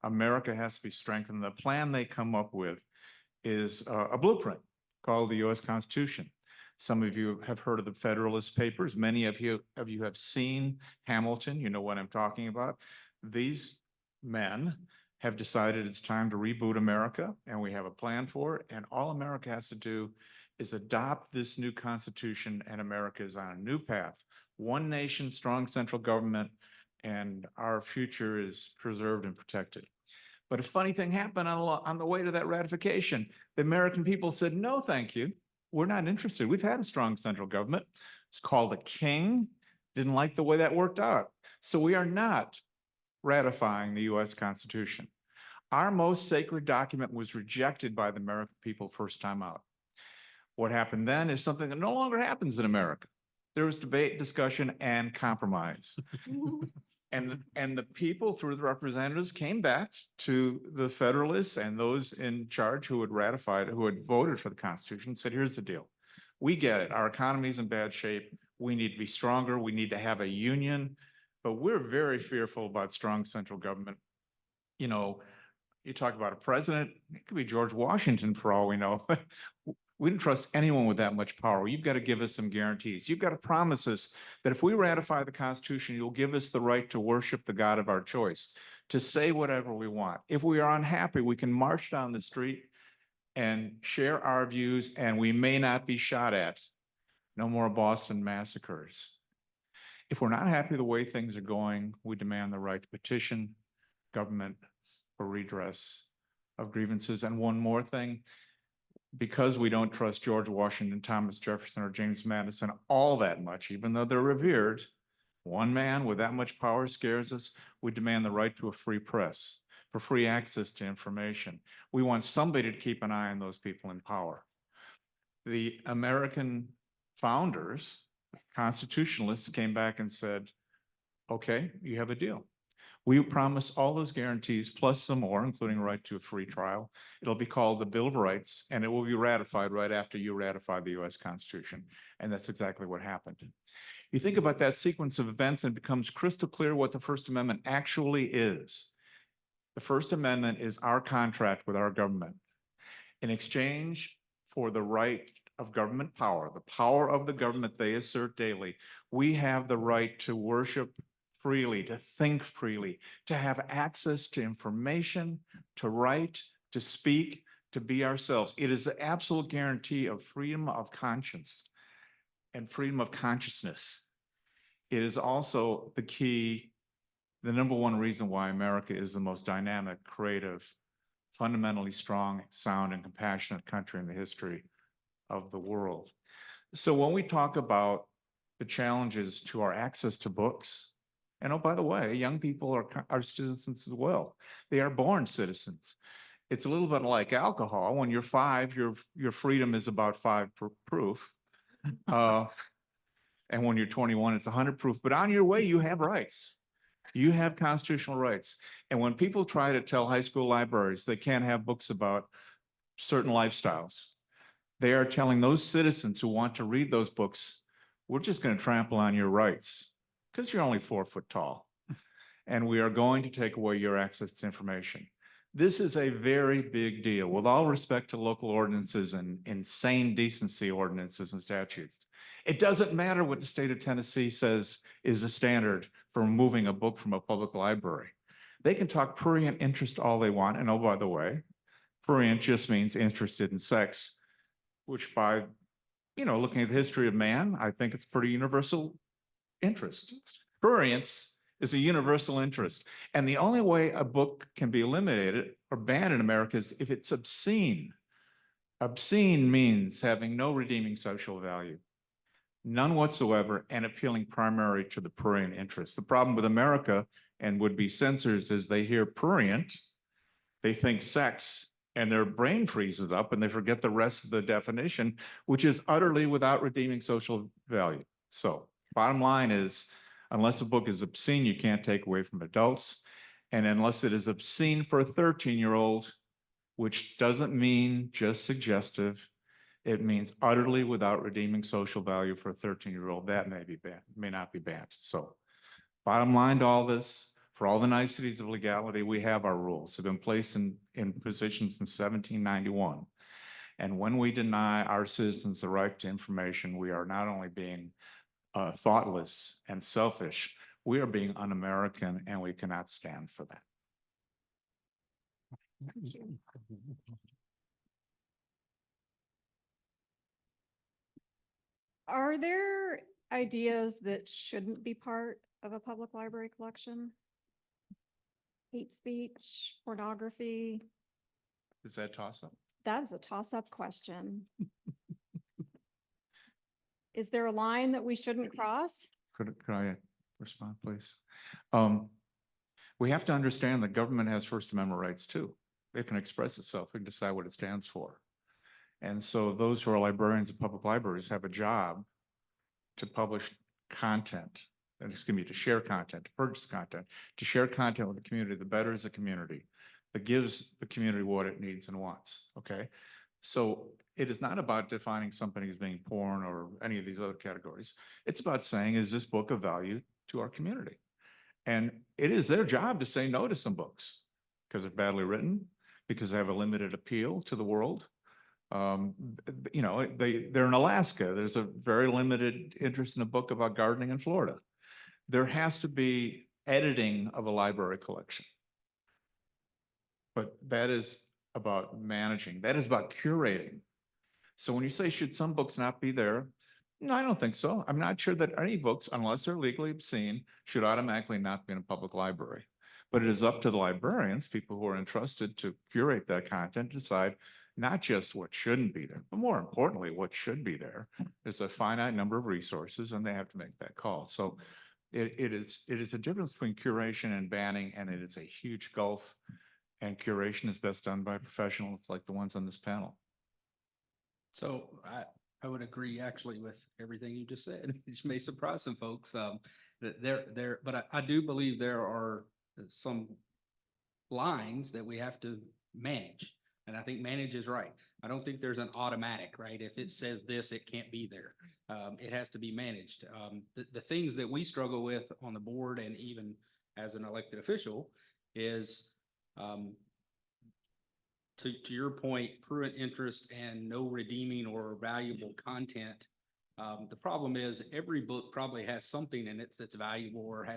America has to be strengthened. The plan they come up with is a blueprint called the US Constitution. Some of you have heard of the Federalist Papers. Many of you have seen Hamilton. You know what I'm talking about. These men have decided it's time to reboot America, and we have a plan for it. And all America has to do is adopt this new Constitution, and America is on a new path. One nation, strong central government, and our future is preserved and protected. But a funny thing happened on the way to that ratification. The American people said, no, thank you. We're not interested. We've had a strong central government. It's called a king. Didn't like the way that worked out. So we are not ratifying the US Constitution. Our most sacred document was rejected by the American people first time out. What happened then is something that no longer happens in America. There was debate, discussion, and compromise. And the people, through the representatives, came back to the Federalists and those in charge who had ratified, who had voted for the Constitution, and said, here's the deal. We get it. Our economy is in bad shape. We need to be stronger. We need to have a union. But we're very fearful about strong central government. You know, you talk about a president, it could be George Washington for all we know. We don't trust anyone with that much power. You've got to give us some guarantees. You've got to promise us that if we ratify the Constitution, you'll give us the right to worship the God of our choice, to say whatever we want. If we are unhappy, we can march down the street and share our views, and we may not be shot at. No more Boston massacres. If we're not happy the way things are going, we demand the right to petition government for redress of grievances. And one more thing, because we don't trust George Washington, Thomas Jefferson, or James Madison all that much, even though they're revered, one man with that much power scares us, we demand the right to a free press, for free access to information. We want somebody to keep an eye on those people in power. The American founders, constitutionalists, came back and said, okay, you have a deal. We promise all those guarantees plus some more, including right to a free trial. It'll be called the Bill of Rights, and it will be ratified right after you ratify the US Constitution. And that's exactly what happened. You think about that sequence of events and it becomes crystal clear what the First Amendment actually is. The First Amendment is our contract with our government. In exchange for the right of government power, the power of the government they assert daily, we have the right to worship freely, to think freely, to have access to information, to write, to speak, to be ourselves. It is the absolute guarantee of freedom of conscience and freedom of consciousness. It is also the key, the #1 reason why America is the most dynamic, creative, fundamentally strong, sound, and compassionate country in the history of the world. So when we talk about the challenges to our access to books, And oh, by the way, young people are citizens as well. They are born citizens. It's a little bit like alcohol. When you're 5, your freedom is about 5 proof. And when you're 21, it's 100 proof. But on your way, you have rights. You have constitutional rights. And when people try to tell high school libraries they can't have books about certain lifestyles, they are telling those citizens who want to read those books, we're just going to trample on your rights because you're only 4 foot tall. And we are going to take away your access to information. This is a very big deal. With all respect to local ordinances and insane decency ordinances and statutes, it doesn't matter what the state of Tennessee says is a standard for removing a book from a public library. They can talk prurient interest all they want. And oh, by the way, prurient just means interested in sex, which by, looking at the history of man, I think it's pretty universal interest. Prurience is a universal interest. And the only way a book can be eliminated or banned in America is if it's obscene. Obscene means having no redeeming social value, none whatsoever, and appealing primarily to the prurient interest. The problem with America and would-be censors is they hear prurient, they think sex, and their brain freezes up and they forget the rest of the definition, which is utterly without redeeming social value. So bottom line is, unless a book is obscene, you can't take away from adults. And unless it is obscene for a 13-year-old, which doesn't mean just suggestive, it means utterly without redeeming social value for a 13-year-old, that may be banned, may not be banned. So bottom line to all this, for all the niceties of legality, we have our rules. They've been placed in position since 1791. And when we deny our citizens the right to information, we are not only being thoughtless and selfish, we are being un-American, and we cannot stand for that. Are there ideas that shouldn't be part of a public library collection? Hate speech, pornography? Is that toss-up? That is a toss-up question. Is there a line that we shouldn't cross? Could I respond, please? We have to understand that government has First Amendment rights too. It can express itself and decide what it stands for. And so those who are librarians of public libraries have a job to publish content, to share content, to purchase content, to share content with the community. The better is the community that gives the community what it needs and wants, okay? So it is not about defining something as being porn or any of these other categories. It's about saying, is this book of value to our community? And it is their job to say no to some books because they're badly written, because they have a limited appeal to the world. They're in Alaska. There's a very limited interest in a book about gardening in Florida. There has to be editing of a library collection. But that is about managing. That is about curating. So when you say, should some books not be there? No, I don't think so. I'm not sure that any books, unless they're legally obscene, should automatically not be in a public library. But it is up to the librarians, people who are entrusted to curate that content, to decide not just what shouldn't be there, but more importantly, what should be there. There's a finite number of resources and they have to make that call. So it is a difference between curation and banning, and it is a huge gulf, and curation is best done by professionals like the ones on this panel. So I would agree actually with everything you just said. It may surprise some folks that but I do believe there are some lines that we have to manage. And I think manage is right. I don't think there's an automatic, right? If it says this, it can't be there. It has to be managed. The things that we struggle with on the board and even as an elected official is to your point, prurient interest and no redeeming or valuable content. The problem is every book probably has something in it that's valuable or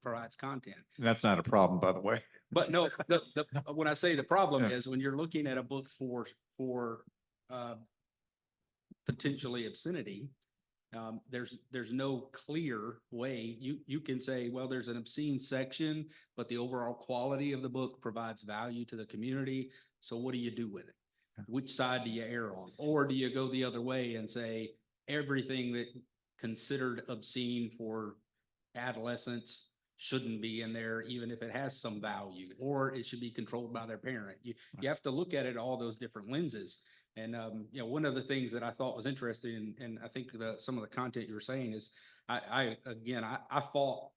provides content. And that's not a problem, by the way. But no, when I say the problem is when you're looking at a book for potentially obscenity, there's no clear way. You can say, well, there's an obscene section, but the overall quality of the book provides value to the community. So what do you do with it? Which side do you err on? Or do you go the other way and say everything that considered obscene for adolescents shouldn't be in there, even if it has some value, or it should be controlled by their parent. You have to look at it all those different lenses. And, one of the things that I thought was interesting, and I think some of the content you were saying is, I fought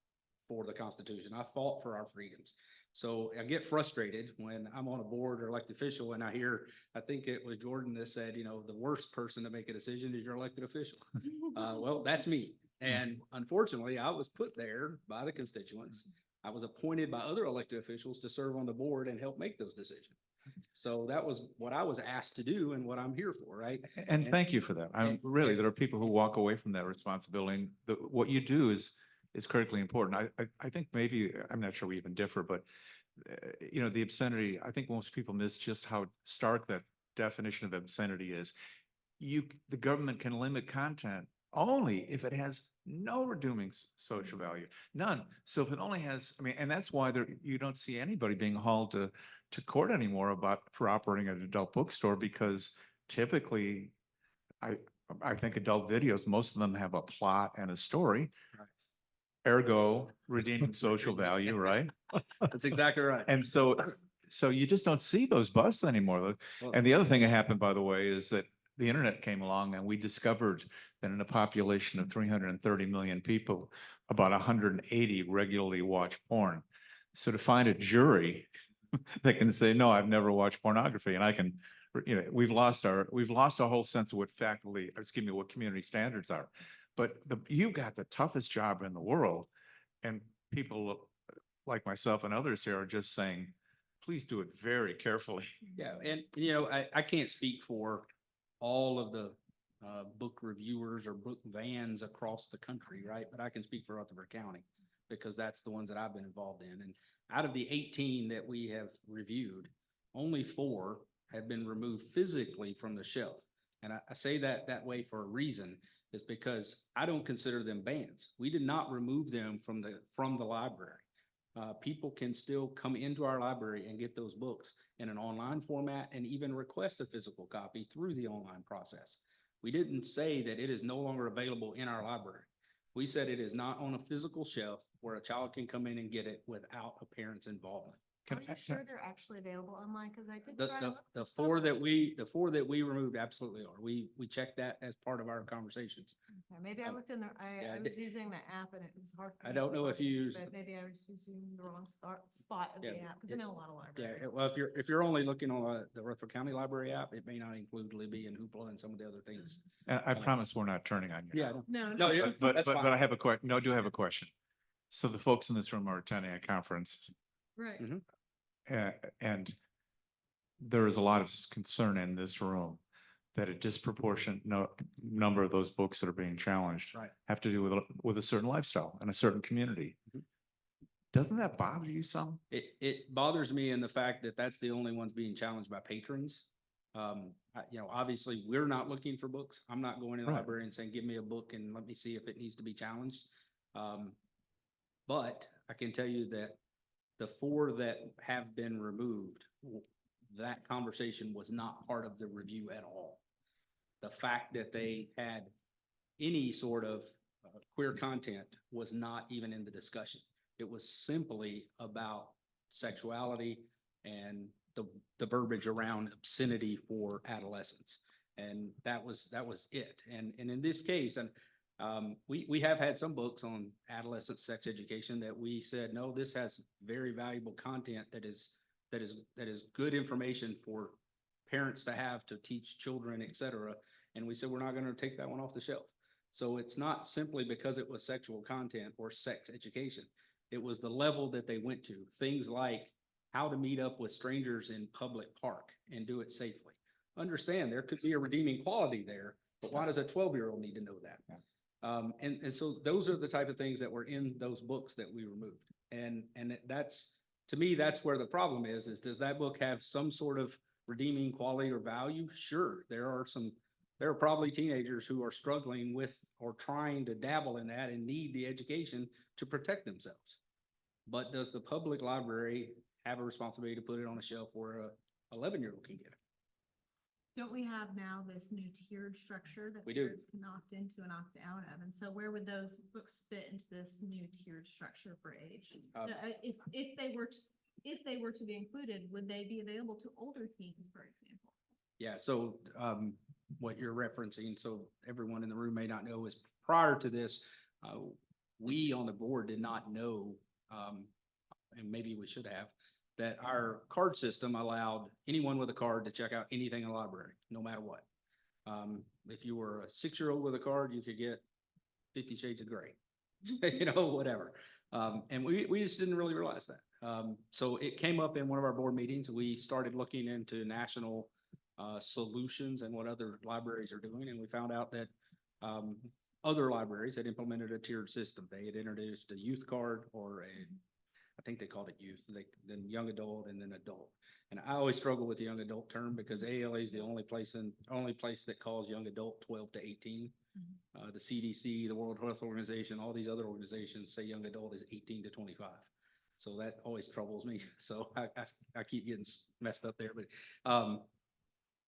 for the Constitution. I fought for our freedoms. So I get frustrated when I'm on a board or elected official and I hear, I think it was Jordan that said, the worst person to make a decision is your elected official. Well, that's me. And unfortunately, I was put there by the constituents. I was appointed by other elected officials to serve on the board and help make those decisions. So that was what I was asked to do and what I'm here for, right? And thank you for that. Really, there are people who walk away from that responsibility. And what you do is critically important. I think maybe, I'm not sure we even differ, but the obscenity, I think most people miss just how stark that definition of obscenity is. The government can limit content only if it has no redeeming social value, none. So if it only has, and that's why you don't see anybody being hauled to court anymore for operating an adult bookstore, because typically, I think adult videos, most of them have a plot and a story. Right. Ergo, redeeming social value, right? That's exactly right. And so you just don't see those busts anymore. And the other thing that happened, by the way, is that the internet came along and we discovered that in a population of 330 million people, about 180 regularly watch porn. So to find a jury that can say, no, I've never watched pornography, and I can, we've lost our whole sense of what community standards are. But you got the toughest job in the world, and people like myself and others here are just saying, please do it very carefully. Yeah, and I can't speak for all of the book reviewers or book vans across the country, right? But I can speak for Rutherford County because that's the ones that I've been involved in. And out of the 18 that we have reviewed, only 4 have been removed physically from the shelf. And I say that way for a reason, is because I don't consider them bans. We did not remove them from the library. People can still come into our library and get those books in an online format and even request a physical copy through the online process. We didn't say that it is no longer available in our library. We said it is not on a physical shelf where a child can come in and get it without a parent's involvement. Are you sure they're actually available online? Because I did try to look. The 4 that we removed absolutely are. We checked that as part of our conversations. Okay, maybe I looked in there, I was using the app and it was hard. for I me don't to know if find you it, used- but maybe I was using the wrong spot of the Yeah, app, because I'm in a lot of Yeah, libraries. well, if you're only looking on the Rutherford County Library app, it may not include Libby and Hoopla and some of the other things. And I promise we're not turning on you. Yeah. No, Yeah, But that's fine. I have a question. No, I do have a question. So the folks in this room are attending a conference, Right. and there is a lot of concern in this room that a disproportionate number of those books that are being challenged Right. have to do with a certain lifestyle and a certain community. Mhm. Doesn't that bother you some? It bothers me in the fact that that's the only ones being challenged by patrons. Obviously, we're not looking for books. I'm not going to the Right. library and saying, give me a book and let me see if it needs to be challenged. But I can tell you that the 4 that have been removed, that conversation was not part of the review at all. The fact that they had any sort of queer content was not even in the discussion. It was simply about sexuality and the verbiage around obscenity for adolescents. And that was it. And in this case, and we have had some books on adolescent sex education that we said, no, this has very valuable content that is good information for parents to have to teach children, et cetera. And we said, we're not going to take that one off the shelf. So it's not simply because it was sexual content or sex education. It was the level that they went to. Things like how to meet up with strangers in public park and do it safely. Understand there could be a redeeming quality there, but why does a 12-year-old need to know that? And so those are the type of things that were in those books that we removed. And that's, to me, that's where the problem is does that book have some sort of redeeming quality or value? Sure. There are probably teenagers who are struggling with or trying to dabble in that and need the education to protect themselves. But does the public library have a responsibility to put it on a shelf where a 11-year-old can get it? Don't we have now this new tiered structure that We do. parents can opt into and opt out of? And so where would those books fit into this new tiered structure for age? If they were, if they were to be included, would they be available to older teens, for example? Yeah, so what you're referencing, so everyone in the room may not know, is prior to this, we on the board did not know, and maybe we should have, that our card system allowed anyone with a card to check out anything in the library, no matter what. If you were a 6-year-old with a card, you could get 50 Shades of Gray, you know, whatever. And we just didn't really realize that. So it came up in one of our board meetings. We started looking into national solutions and what other libraries are doing, and we found out that other libraries had implemented a tiered system. They had introduced a youth card, or I think they called it youth, then young adult, and then adult. And I always struggle with the young adult term because ALA is the only place that calls young adult 12 to 18. The CDC, the World Health Organization, all these other organizations say young adult is 18 to 25. So that always troubles me. So I keep getting messed up there. But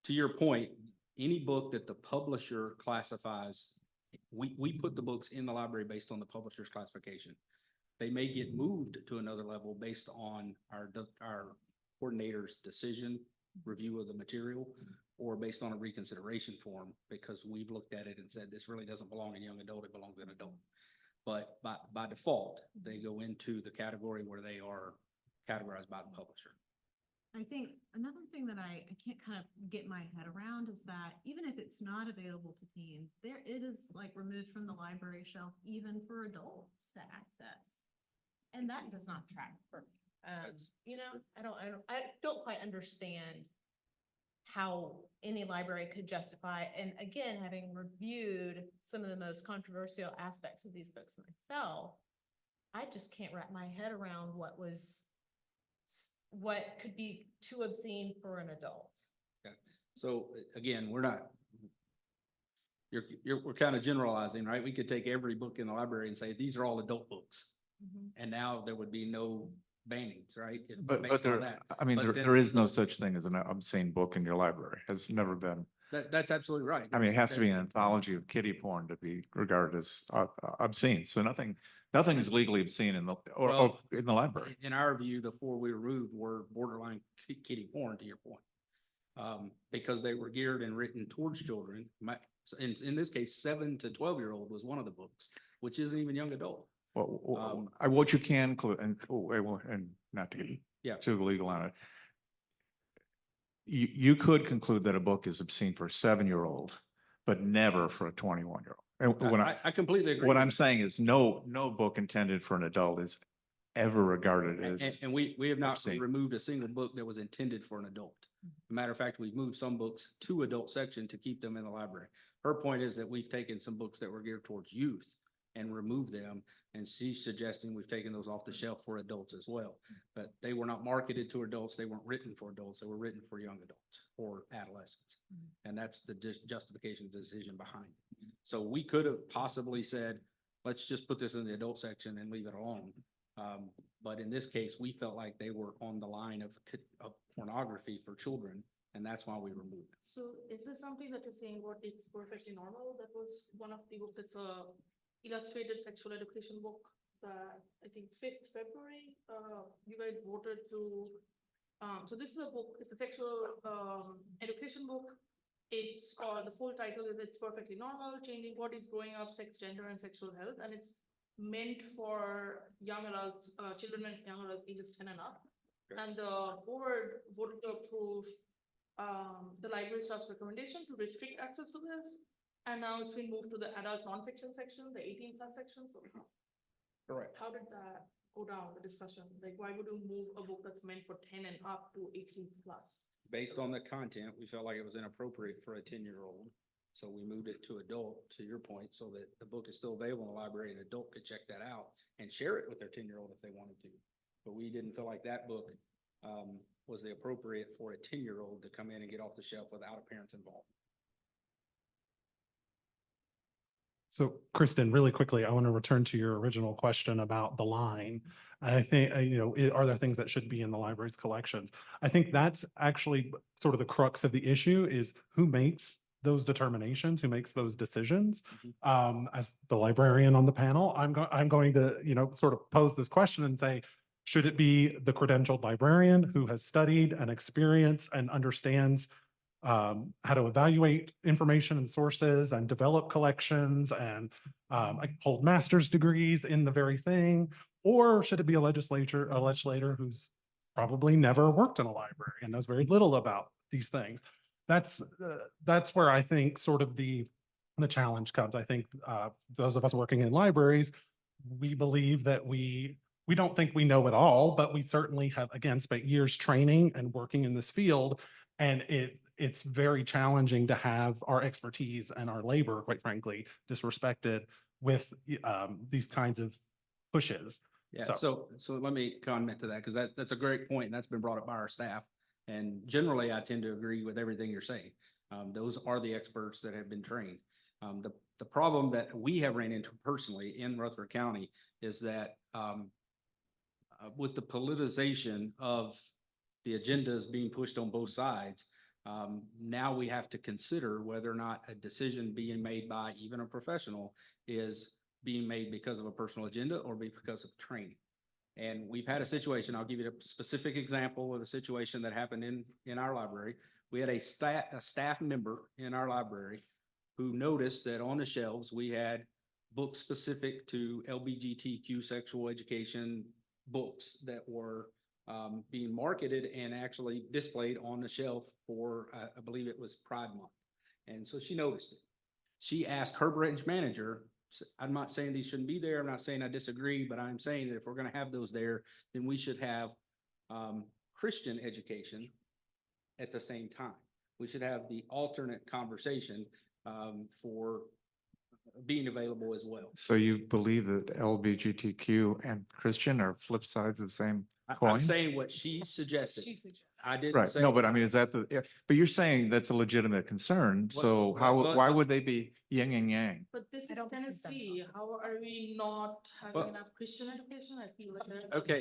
to your point, any book that the publisher classifies, we put the books in the library based on the publisher's classification. They may get moved to another level based on our coordinator's decision, review of the material, or based on a reconsideration form, because we've looked at it and said, this really doesn't belong in young adult, it belongs in adult. But by default, they go into the category where they are categorized by the publisher. I think another thing that I can't kind of get my head around is that even if it's not available to teens, it is like removed from the library shelf even for adults to access. And that does not track for me. You know, I don't quite understand how any library could justify, and again, having reviewed some of the most controversial aspects of these books myself, I just can't wrap my head around what could be too obscene for an adult. Okay. So again, we're kind of generalizing, right? We could take every book in the library and say, these are all adult books. And now there would be no bannings, right? But Based on there, that. I mean, But then- there is no such thing as an obscene book in your library. Has never been. That's absolutely right. I mean, it has to be an anthology of kiddie porn to be regarded as obscene. So nothing is legally obscene in or in the library. In our view, the 4 we removed were borderline kiddie porn, to your point. Because they were geared and written towards children. In this case, 7 to 12-year-old was one of the books, which isn't even young adult. Well, what you can include, and not to get too legal on it, you could conclude that a book is obscene for a 7-year-old, but never for a 21-year-old. And I completely agree. what I'm saying is no book intended for an adult is ever regarded as. And we have not obscene. removed a single book that was intended for an adult. As a matter of fact, we've moved some books to adult section to keep them in the library. Her point is that we've taken some books that were geared towards youth and removed them. And she's suggesting we've taken those off the shelf for adults as well. But they were not marketed to adults. They weren't written for adults. They were written for young adults or adolescents. And that's the justification decision behind it. So we could have possibly said, let's just put this in the adult section and leave it alone. But in this case, we felt like they were on the line of pornography for children, and that's why we removed it. So is this something that you're saying what it's perfectly normal? That was one of the books. It's a illustrated sexual education book that I think 5th February, you guys voted to, so this is a book, it's a sexual education book. It's the full title is It's Perfectly Normal, Changing Bodies, Growing Up, Sex, Gender, and Sexual Health. And it's meant for young adults, children and young adults ages 10 and up. Okay. And the board voted to approve the library staff's recommendation to restrict access to this. And now it's been moved to the adult nonfiction section, the 18+ section. So Correct. How did that go down, the discussion? Like, why would you move a book that's meant for 10 and up to 18+? Based on the content, we felt like it was inappropriate for a 10-year-old. So we moved it to adult, to your point, so that the book is still available in the library and adult could check that out and share it with their 10-year-old if they wanted to. But we didn't feel like that book was the appropriate for a 10-year-old to come in and get off the shelf without a parent's involvement. So Kristen, really quickly, I want to return to your original question about the line. I think, are there things that should be in the library's collections? I think that's actually sort of the crux of the issue is who makes those determinations, who makes those decisions. As the librarian on the panel, I'm going to, sort of pose this question and say, should it be the credentialed librarian who has studied and experienced and understands how to evaluate information and sources and develop collections and hold master's degrees in the very thing? Or should it be a legislator who's probably never worked in a library and knows very little about these things? That's where I think sort of the challenge comes. I think those of us working in libraries, we believe that we don't think we know it all, but we certainly have, again, spent years training and working in this field. And it's very challenging to have our expertise and our labor, quite frankly, disrespected with these kinds of pushes. Yeah, so let me comment to that, because that's a great point, and that's been brought up by our staff. And generally, I tend to agree with everything you're saying. Those are the experts that have been trained. The problem that we have ran into personally in Rutherford County is that with the politicization of the agendas being pushed on both sides, now we have to consider whether or not a decision being made by even a professional is being made because of a personal agenda or because of training. And we've had a situation, I'll give you a specific example of a situation that happened in our library. We had a staff member in our library who noticed that on the shelves, we had books specific to LGBTQ sexual education books that were being marketed and actually displayed on the shelf for, I believe it was Pride Month. And so she noticed it. She asked her branch manager, I'm not saying these shouldn't be there, I'm not saying I disagree, but I'm saying that if we're going to have those there, then we should have Christian education at the same time. We should have the alternate conversation for being available as well. So you believe that LGBTQ and Christian are flip sides of the same coin? I'm saying what she suggested. I didn't Right, say. no, but I mean, is that but you're saying that's a legitimate concern, so why would they be yin and yang? But this is I don't think we've done Tennessee. How are we not having enough Christian education? I feel like there's. Okay.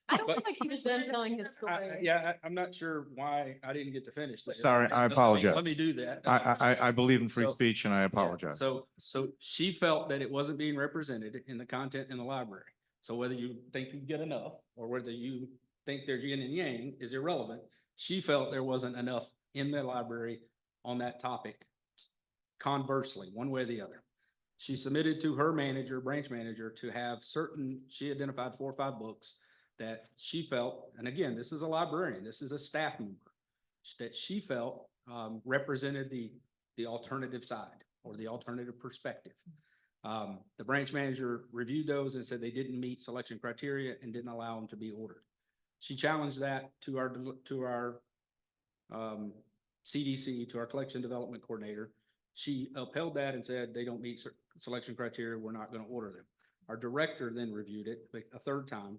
I don't But- feel like he was done telling his story. I'm not sure why I didn't get to finish that. Sorry, I apologize. Let me do that. I believe in free So- speech and I Yeah, apologize. So she felt that it wasn't being represented in the content in the library. So whether you think you get enough or whether you think there's yin and yang is irrelevant. She felt there wasn't enough in the library on that topic. Conversely, one way or the other. She submitted to her manager, branch manager, to have she identified 4 or 5 books that she felt, and again, this is a librarian, this is a staff member, that she felt represented the alternative side or the alternative perspective. The branch manager reviewed those and said they didn't meet selection criteria and didn't allow them to be ordered. She challenged that to our CDC, to our collection development coordinator. She upheld that and said they don't meet selection criteria, we're not going to order them. Our director then reviewed it a 3rd time.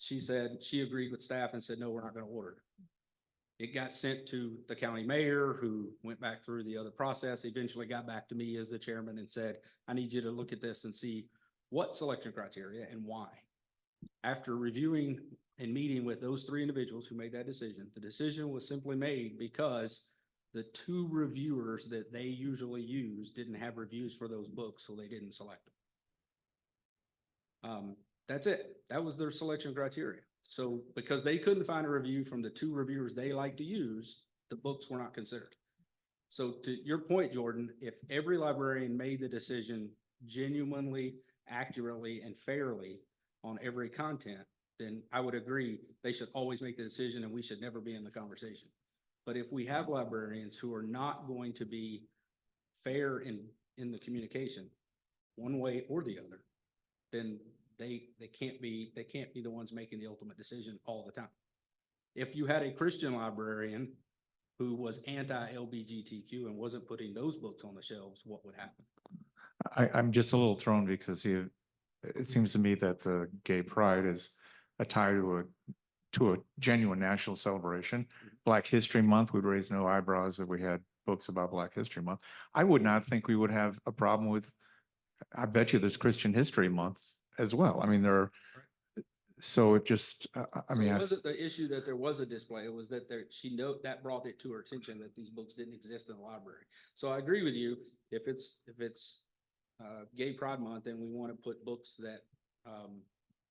She said she agreed with staff and said, no, we're not going to order it. It got sent to the county mayor, who went back through the other process, eventually got back to me as the chairman and said, I need you to look at this and see what selection criteria and why. After reviewing and meeting with those 3 individuals who made that decision, the decision was simply made because the 2 reviewers that they usually use didn't have reviews for those books, so they didn't select them. That's it. That was their selection criteria. So because they couldn't find a review from the 2 reviewers they like to use, the books were not considered. So to your point, Jordan, if every librarian made the decision genuinely, accurately, and fairly on every content, then I would agree they should always make the decision and we should never be in the conversation. But if we have librarians who are not going to be fair in the communication, one way or the other, then they can't be the ones making the ultimate decision all the time. If you had a Christian librarian who was anti-LGBTQ and wasn't putting those books on the shelves, what would happen? I'm just a little thrown because it seems to me that the gay pride is a tie to a genuine national celebration. Black History Month would raise no eyebrows if we had books about Black History Month. I would not think we would have a problem with I bet you there's Christian History Month as well. I mean, so it just, I So mean, it wasn't the issue that there was a display, it was that that brought it to her attention that these books didn't exist in the library. So I agree with you, if it's Gay Pride Month, then we want to put books that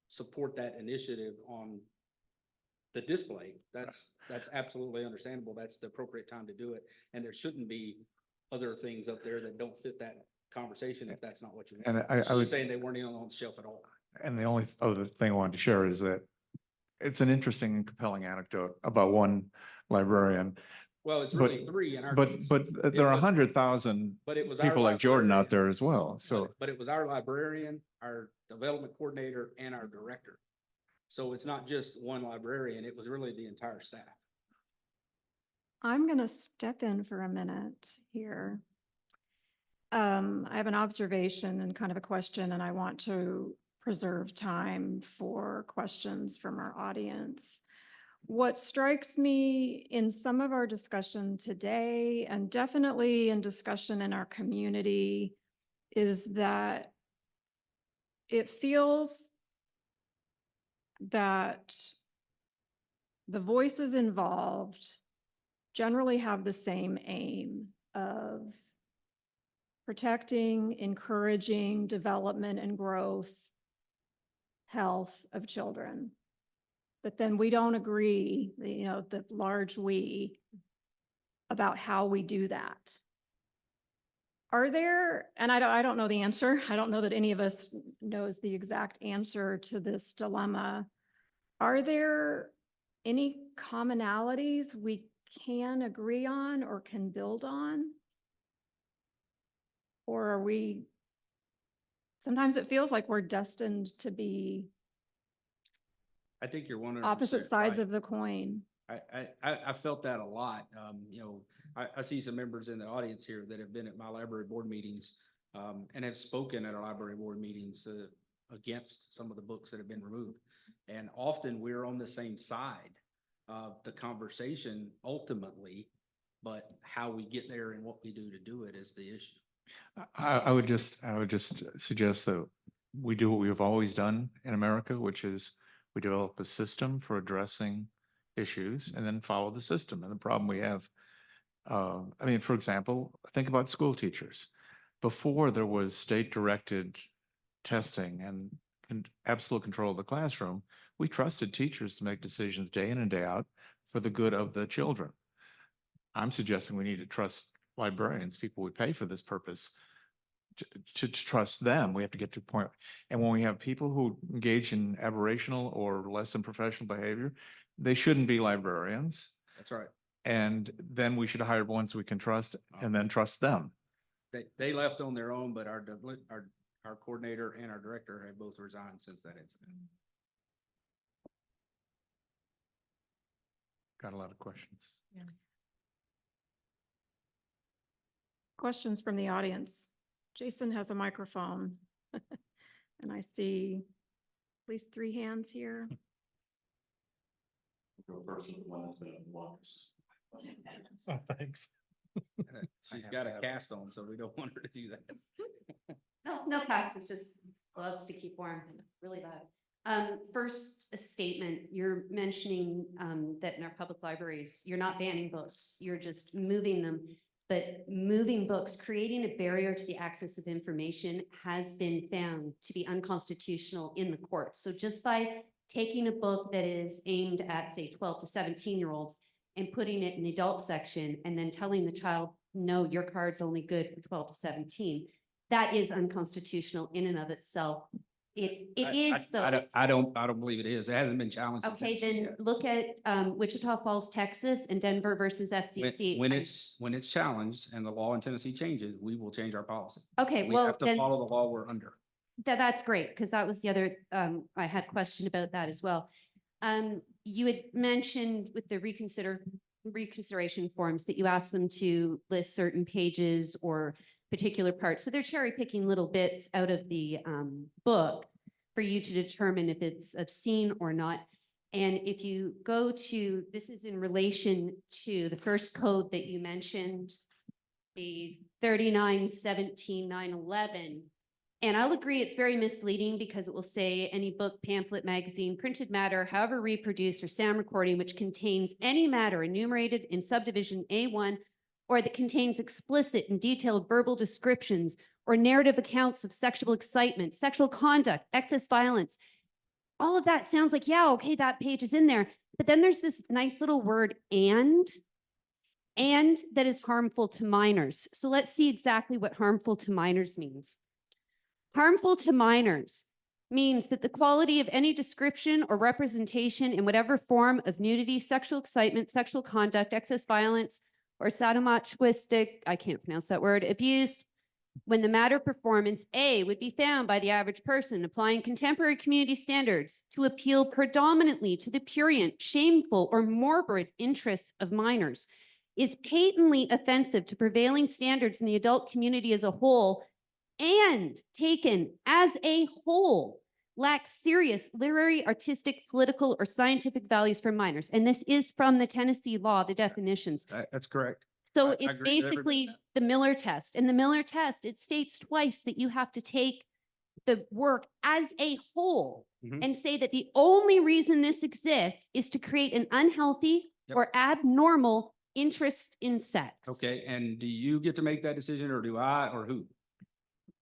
support that initiative on the display. That's absolutely understandable. That's the appropriate time to do it. And there shouldn't be other things up there that don't fit that conversation if that's not what you want. and I She would was saying they weren't even on the shelf at all. And the only other thing I wanted to share is that it's an interesting and compelling anecdote about one librarian. Well, it's But- really three in our But, case. but It there are was- 100,000 But it was our people like Jordan out librarian. there as well. So But it was our librarian, our development coordinator, and our director. So it's not just one librarian, it was really the entire staff. I'm going to step in for a minute here. I have an observation and kind of a question, and I want to preserve time for questions from our audience. What strikes me in some of our discussion today, and definitely in discussion in our community, is that it feels that the voices involved generally have the same aim of protecting, encouraging development and growth, health of children. But then we don't agree, the large we, about how we do that. Are there, and I don't know the answer, I don't know that any of us knows the exact answer to this dilemma. Are there any commonalities we can agree on or can build on? Or are we, sometimes it feels like we're destined to be I think you're 100% opposite sides right. of the coin. I felt that a lot. I see some members in the audience here that have been at my library board meetings and have spoken at our library board meetings against some of the books that have been removed. And often we're on the same side of the conversation ultimately, but how we get there and what we do to do it is the issue. I would just suggest that we do what we have always done in America, which is we develop a system for addressing issues and then follow the system. And the problem we have, I mean, for example, think about school teachers. Before there was state-directed testing and absolute control of the classroom, we trusted teachers to make decisions day in and day out for the good of the children. I'm suggesting we need to trust librarians, people we pay for this purpose, to trust them. We have to get to a point. And when we have people who engage in aberrational or less than professional behavior, they shouldn't be librarians. That's right. And then we should hire ones we can trust and then trust them. They left on their own, but our coordinator and our director have both resigned since that incident. Got a lot of questions. Yeah. Questions from the audience. Jason has a microphone. And I see at least 3 hands here. Oh, thanks. She's got a cast on, so we don't want her to do that. No cast, it's just gloves to keep warm. It's really bad. First, a statement, you're mentioning that in our public libraries, you're not banning books, you're just moving them. But moving books, creating a barrier to the access of information has been found to be unconstitutional in the courts. So just by taking a book that is aimed at, say, 12 to 17-year-olds and putting it in the adult section and then telling the child, no, your card's only good for 12 to 17, that is unconstitutional in and of itself. It is though. I don't believe it is. It hasn't been challenged. in Okay, Tennessee then yet. look at Wichita Falls, Texas and Denver versus FCC. When it's challenged and the law in Tennessee changes, we will change our policy. Okay, We well, have to then follow the law we're under. that's great, because that was the other, I had a question about that as well. You had mentioned with the reconsideration forms that you asked them to list certain pages or particular parts. So they're cherry picking little bits out of the book for you to determine if it's obscene or not. And if you go to, this is in relation to the first code that you mentioned, the 39-17-911, And I'll agree it's very misleading because it will say any book, pamphlet, magazine, printed matter, however reproduced, or sound recording which contains any matter enumerated in subdivision A1 or that contains explicit and detailed verbal descriptions or narrative accounts of sexual excitement, sexual conduct, excess violence. All of that sounds like, yeah, okay, that page is in there. But then there's this nice little word and that is harmful to minors. So let's see exactly what harmful to minors means. Harmful to minors means that the quality of any description or representation in whatever form of nudity, sexual excitement, sexual conduct, excess violence, or sadomasochistic, I can't pronounce that word, abuse, when the matter performance A would be found by the average person applying contemporary community standards to appeal predominantly to the prurient, shameful, or morbid interests of minors, is patently offensive to prevailing standards in the adult community as a whole, and taken as a whole lacks serious literary, artistic, political, or scientific values for minors. And this is from the Tennessee law, the definitions. That's correct. So I it's agree with everybody basically on the Miller test. And the Miller test, it states twice that you have to take the work as a whole Mhm. and say that the only reason this exists is to create an unhealthy Yep. or abnormal interest in sex. Okay, and do you get to make that decision, or do I, or who?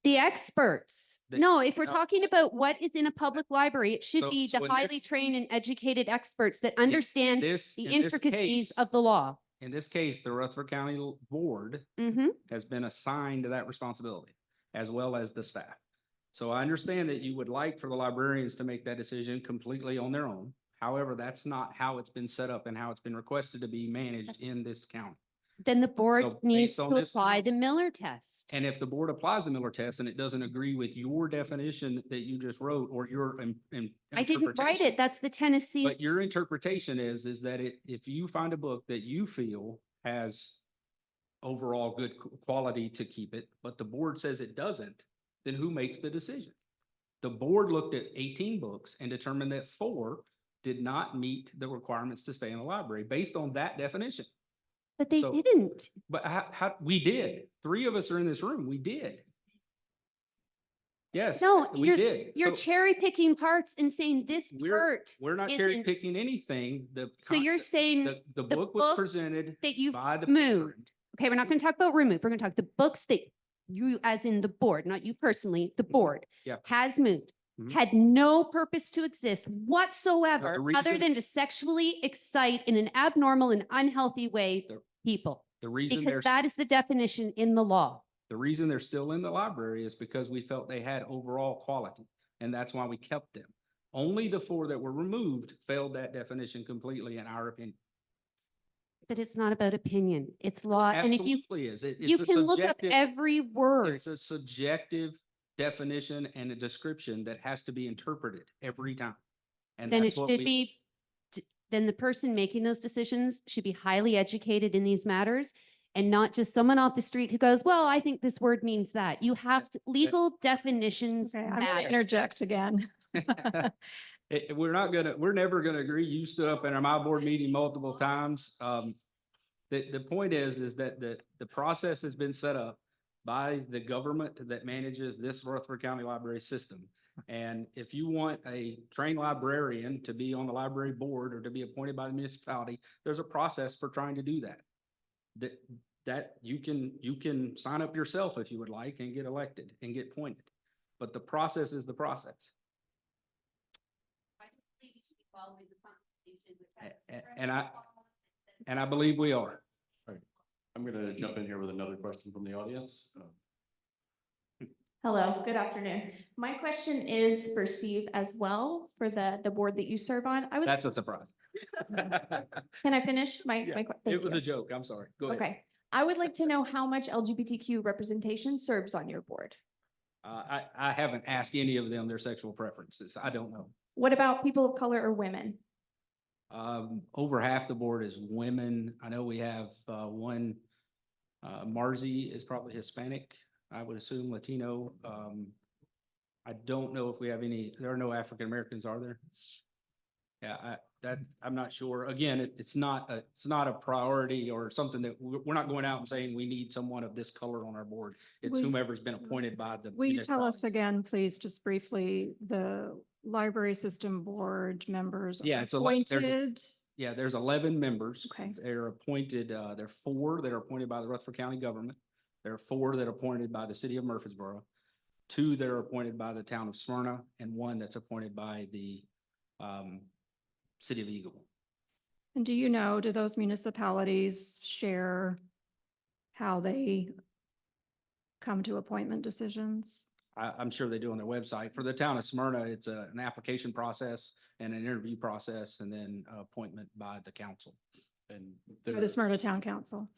The experts. The- No, if we're no. talking about what is in a public library, it should So- be so the in highly this- trained and educated experts that understand the in this intricacies case- of the law. In this case, the Rutherford County Board Hmm. has been assigned to that responsibility, as well as the staff. So I understand that you would like for the librarians to make that decision completely on their own. However, that's not how it's been set up and how it's been requested to be managed in this county. Then the board So needs based on to this- apply the Miller test. And if the board applies the Miller test and it doesn't agree with your definition that you just wrote, or your I didn't write interpretation, it. That's the Tennessee. But your interpretation is that if you find a book that you feel has overall good quality to keep it, but the board says it doesn't, then who makes the decision? The board looked at 18 books and determined that 4 did not meet the requirements to stay in the library based on that definition. But they so- didn't. But we did. 3 of us are in this room. We did. Yes, No, we did. You're So cherry picking parts and saying this part. we're not isn't- cherry picking anything. So you're saying The the book was book presented that you've by the. moved. Okay, we're not going to talk about remove. We're going to talk the books that you, as in the board, not you personally, the board Yeah. has moved, Mhm. had no purpose to exist whatsoever, other reason- than to sexually excite in an abnormal and unhealthy way The- people. The reason Because that is the definition in the law. the reason they're still in the library is because we felt they had overall quality, and that's why we kept them. Only the 4 that were removed failed that definition completely, in our opinion. But it's not about opinion. It's law. And if you, Absolutely is. It's you a can look up subjective- every word. It's a subjective definition and a description that has to be interpreted every time. And Then it that's what should we- be, then the person making those decisions should be highly educated in these matters and not just someone off the street who goes, well, I think this word means that. You have to, legal definitions Okay, I'm gonna matter. interject again. We're never gonna agree. You stood up in my board meeting multiple times. The point is that the process has been set up by the government that manages this Rutherford County Library system. And if you want a trained librarian to be on the library board or to be appointed by the municipality, there's a process for trying to do that. That you can sign up yourself if you would like and get elected and get appointed. But the process is the process. And I believe we are. I'm gonna jump in here with another question from the audience. Hello, good afternoon. My question is for Steve as well, for the board that you serve on. I would, That's a surprise. can I finish my, Yeah, my? que- It thank was you. a joke. I'm sorry. Go ahead. Okay, I would like to know how much LGBTQ representation serves on your board. I haven't asked any of them their sexual preferences. I don't know. What about people of color or women? Over half the board is women. I know we have one, Marzi is probably Hispanic, I would assume Latino. I don't know if we have any, there are no African Americans, are there? Yeah, I'm not sure. Again, it's not a priority or something that we're not going out and saying we need someone of this color on our board. It's Will- whomever's been appointed by the. Will you tell us municipality. again, please, just briefly, the library system board members Yeah, are there's appointed? Yeah, there's 11 members. Okay. They're appointed, there are 4 that are appointed by the Rutherford County government. There are 4 that are appointed by the city of Murfreesboro, 2 that are appointed by the town of Smyrna, and 1 that's appointed by the city of Eagle. And do you know, do those municipalities share how they come to appointment decisions? I'm sure they do on their website. For the town of Smyrna, it's an application process and an interview process and then appointment by the council. And Or the Smyrna Town Council?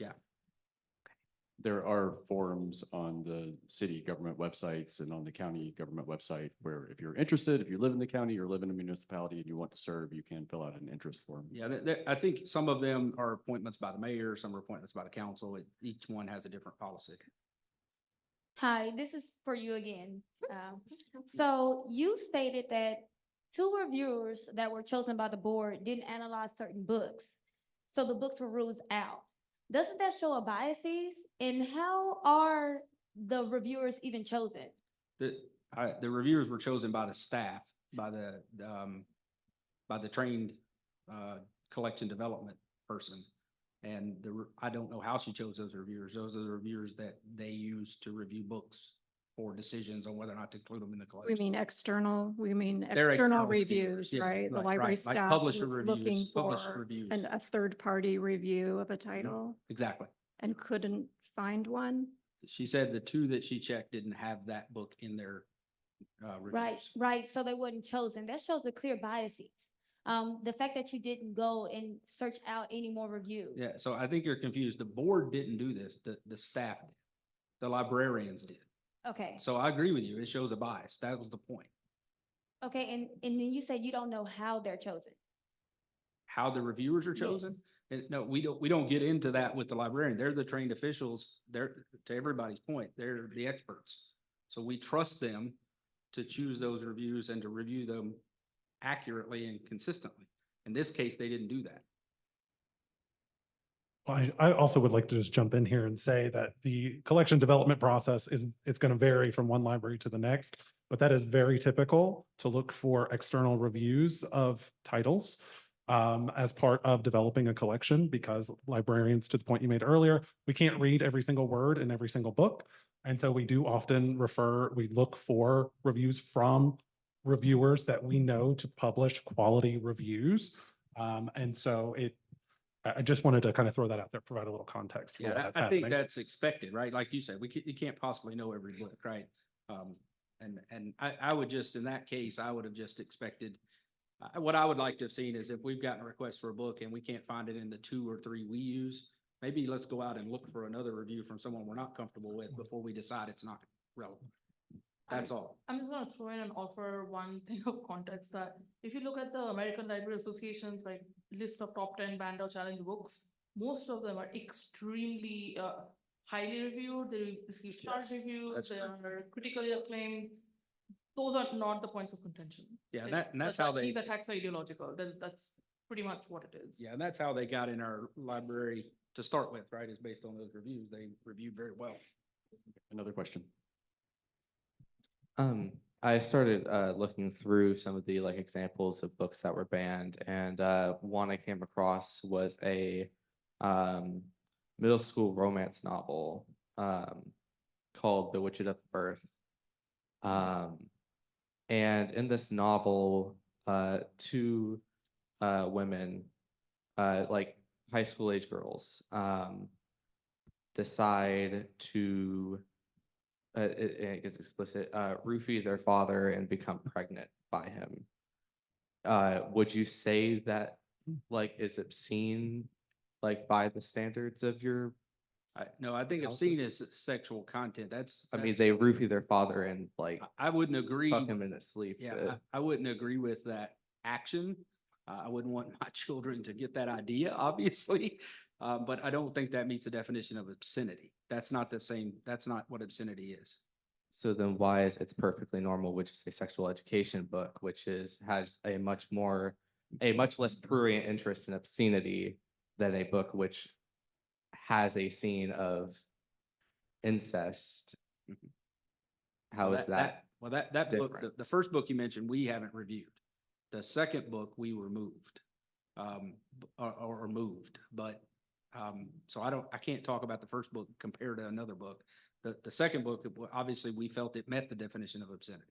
there are forums on the city government websites and on the county government website where if you're interested, if you live in the county or live in a municipality and you want to serve, you can fill out an interest form. Yeah, I think some of them are appointments by the mayor, some are appointments by the council. Each one has a different policy. Hi, this is for you again. So you stated that 2 reviewers that were chosen by the board didn't analyze certain books. So the books were ruled out. Doesn't that show a biases? And how are the reviewers even chosen? The reviewers were chosen by the staff, by the trained collection development person. And I don't know how she chose those reviewers. Those are the reviewers that they use to review books for decisions on whether or not to include them in the We collection. mean external They're external reviews, yeah, right? The right, library right, like staff publisher was reviews, looking publisher for reviews. a third-party review of a title Exactly. and couldn't find one. She said the 2 that she checked didn't have that book in their Right, reviews. right, so they weren't chosen. That shows a clear biases. The fact that you didn't go and search out any more reviews. Yeah, so I think you're confused. The board didn't do this, the staff did. The librarians did. Okay, So I agree with you. It shows a bias. That was the point. okay, and then you said you don't know how they're chosen. How the reviewers are Yes. chosen? And no, we don't get into that with the librarian. They're the trained officials. They're, to everybody's point, they're the experts. So we trust them to choose those reviews and to review them accurately and consistently. In this case, they didn't do that. Well, I also would like to just jump in here and say that the collection development process it's going to vary from one library to the next, but that is very typical to look for external reviews of titles as part of developing a collection, because librarians, to the point you made earlier, we can't read every single word in every single book. And so we do often we look for reviews from reviewers that we know to publish quality reviews. And so I just wanted to kind of throw that out there, provide a little context for why Yeah, that's I think happening. that's expected, right? Like you said, you can't possibly know every book, right? And I would just, in that case, I would have just expected, what I would like to have seen is if we've gotten a request for a book and we can't find it in the 2 or 3 we use, maybe let's go out and look for another review from someone we're not comfortable with before we decide it's not relevant. That's all. I'm just gonna throw in and offer one thing of context that if you look at the American Library Association's like list of top 10 banned or challenged books, most of them are extremely highly reviewed. They receive star Yes, reviews, that's they true. are critically acclaimed. Those are not the points of contention. Yeah, Like, and that's how they, These attacks are ideological. That's pretty much what it is. yeah, and that's how they got in our library to start with, right? Is based on those reviews. They reviewed very well. Another question. I started looking through some of the like examples of books that were banned, and one I came across was a middle school romance novel called Bewitched at Birth. And in this novel, 2 women, like high school age girls, decide to it gets explicit, roofie their father and become pregnant by him. Would you say that like is obscene, like by the standards of your? No, I think Houses? obscene is sexual content. I mean, they roofie their father and like I wouldn't agree. fuck him in his sleep. Yeah, I wouldn't agree with that action. I wouldn't want my children to get that idea, obviously. But I don't think that meets the definition of obscenity. That's not the same. That's not what obscenity is. So then why is It's Perfectly Normal, which is a sexual education book, which has a much more a much less prurient interest in obscenity than a book which has a scene of incest. How Well, is that? Well, that book, different? the first book you mentioned, we haven't reviewed. The second book we removed, or moved, but, so I can't talk about the first book compared to another book. The second book, obviously, we felt it met the definition of obscenity.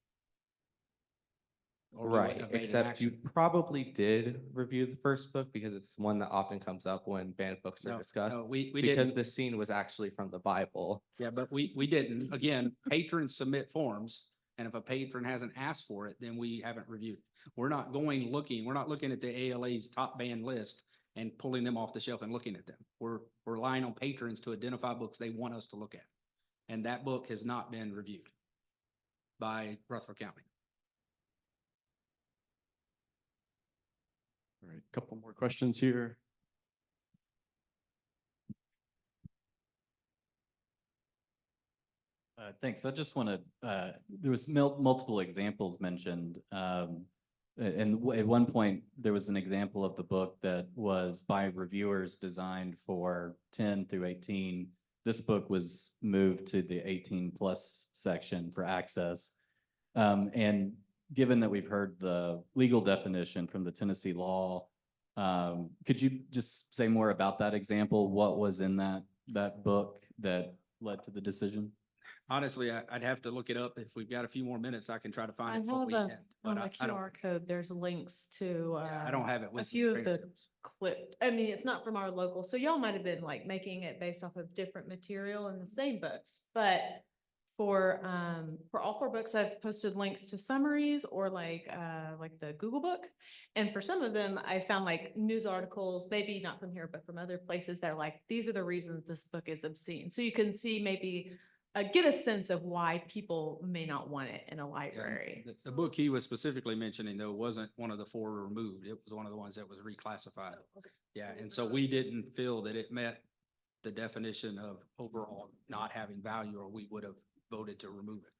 Or we wouldn't Right, have made an except you action. probably did review the first book because it's one that often comes up when banned books are No, discussed. no, we Because didn't. the scene was actually from the Bible. Yeah, but we didn't. Again, patrons submit forms, and if a patron hasn't asked for it, then we haven't reviewed. We're not looking at the ALA's top banned list and pulling them off the shelf and looking at them. We're relying on patrons to identify books they want us to look at. And that book has not been reviewed by Rutherford County. All right, a couple more questions here. Thanks. I just want to, there was multiple examples mentioned. And at one point, there was an example of the book that was by reviewers designed for 10 through 18. This book was moved to the 18+ section for access. And given that we've heard the legal definition from the Tennessee law, could you just say more about that example? What was in that book that led to the decision? Honestly, I'd have to look it up. If we've got a few more minutes, I can try to find it. On the But I don't, QR code, there's links to I don't have it with a me. few of the clipped, I mean, it's not from our local, so y'all might have been like making it based off of different material in the same books, but for all 4 books, I've posted links to summaries or like the Google book. And for some of them, I found like news articles, maybe not from here, but from other places that are like, these are the reasons this book is obscene. So you can see maybe get a sense of why people may not want it in a library. The book he was specifically mentioning, though, wasn't one of the 4 removed. It was one of the ones that was reclassified. Okay. Yeah, and so we didn't feel that it met the definition of overall not having value, or we would have voted to remove it.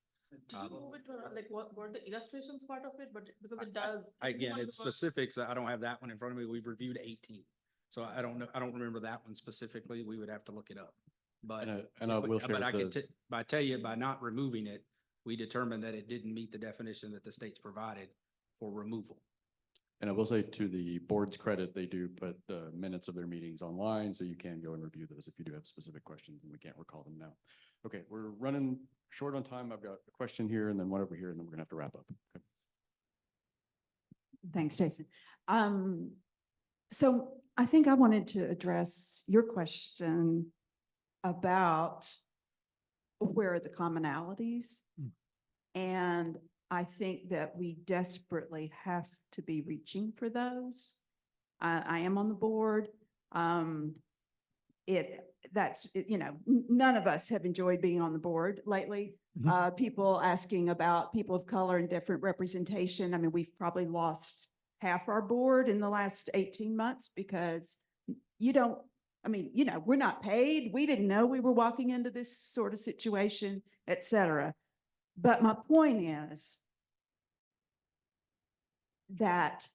Did you move it to, like, what were the illustrations part of it? But because it does. Again, it's specifics. I don't have that one in front of me. We've reviewed 18. So I don't know. I don't remember that one specifically. We would have to look it up. But I will share but I could the- tell you, by not removing it, we determined that it didn't meet the definition that the state's provided for removal. And I will say, to the board's credit, they do put the minutes of their meetings online, so you can go and review those if you do have specific questions, and we can't recall them now. Okay, we're running short on time. I've got a question here and then one over here, and then we're gonna have to wrap up. Okay. Thanks, Jason. So I think I wanted to address your question about where are the commonalities? And I think that we desperately have to be reaching for those. I am on the board. None of us have enjoyed being on the board lately. People asking about people of color and different representation. I mean, we've probably lost half our board in the last 18 months because we're not paid. We didn't know we were walking into this sort of situation, et cetera. But my point is that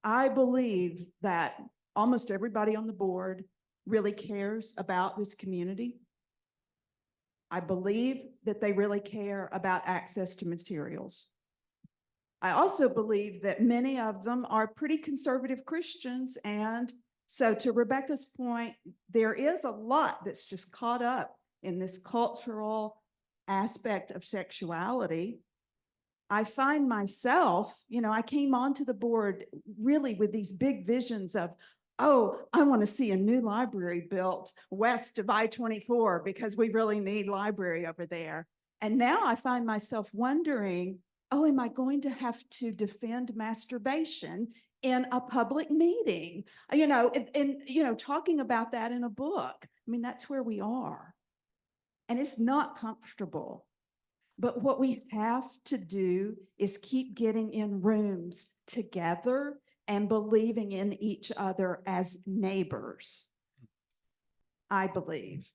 I believe that almost everybody on the board really cares about this community. I believe that they really care about access to materials. I also believe that many of them are pretty conservative Christians, and so to Rebecca's point, there is a lot that's just caught up in this cultural aspect of sexuality. I find myself, I came onto the board really with these big visions of, oh, I want to see a new library built west of I-24 because we really need library over there. And now I find myself wondering, oh, am I going to have to defend masturbation in a public meeting? And talking about that in a book. I mean, that's where we are. And it's not comfortable. But what we have to do is keep getting in rooms together and believing in each other as neighbors, I believe.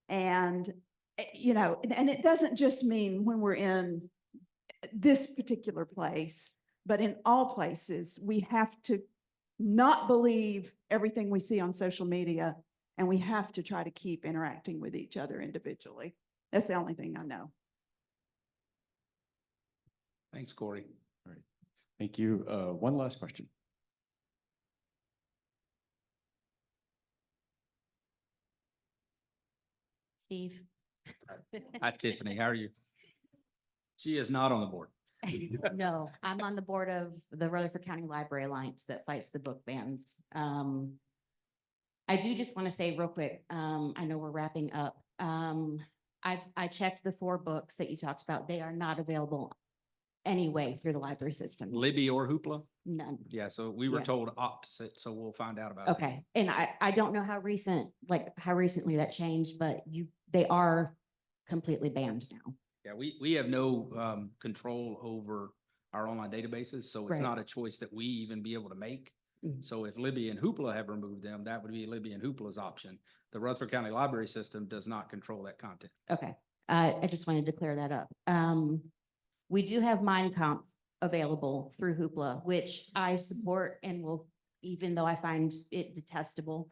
And, and it doesn't just mean when we're in this particular place, But in all places, we have to not believe everything we see on social media, and we have to try to keep interacting with each other individually. That's the only thing I know. Thanks, Corey. All right. Thank you. One last question. Steve. Hi, Tiffany. How are you? She is not on the board. No, I'm on the board of the Rutherford County Library Alliance that fights the book bans. I do just want to say real quick, I know we're wrapping up. I checked the 4 books that you talked about. They are not available anyway through the library system. Libby or Hoopla? None. Yeah, so we were Yeah. told opposite, so we'll find out about it. Okay, and I don't know how recently that changed, but they are completely banned now. Yeah, we have no control over our online databases, so it's Right. not a choice that we even be able to make. Mhm. So if Libby and Hoopla have removed them, that would be Libby and Hoopla's option. The Rutherford County Library System does not control that content. Okay, I just wanted to clear that up. We do have Mind Comp available through Hoopla, which I support and will, even though I find it detestable.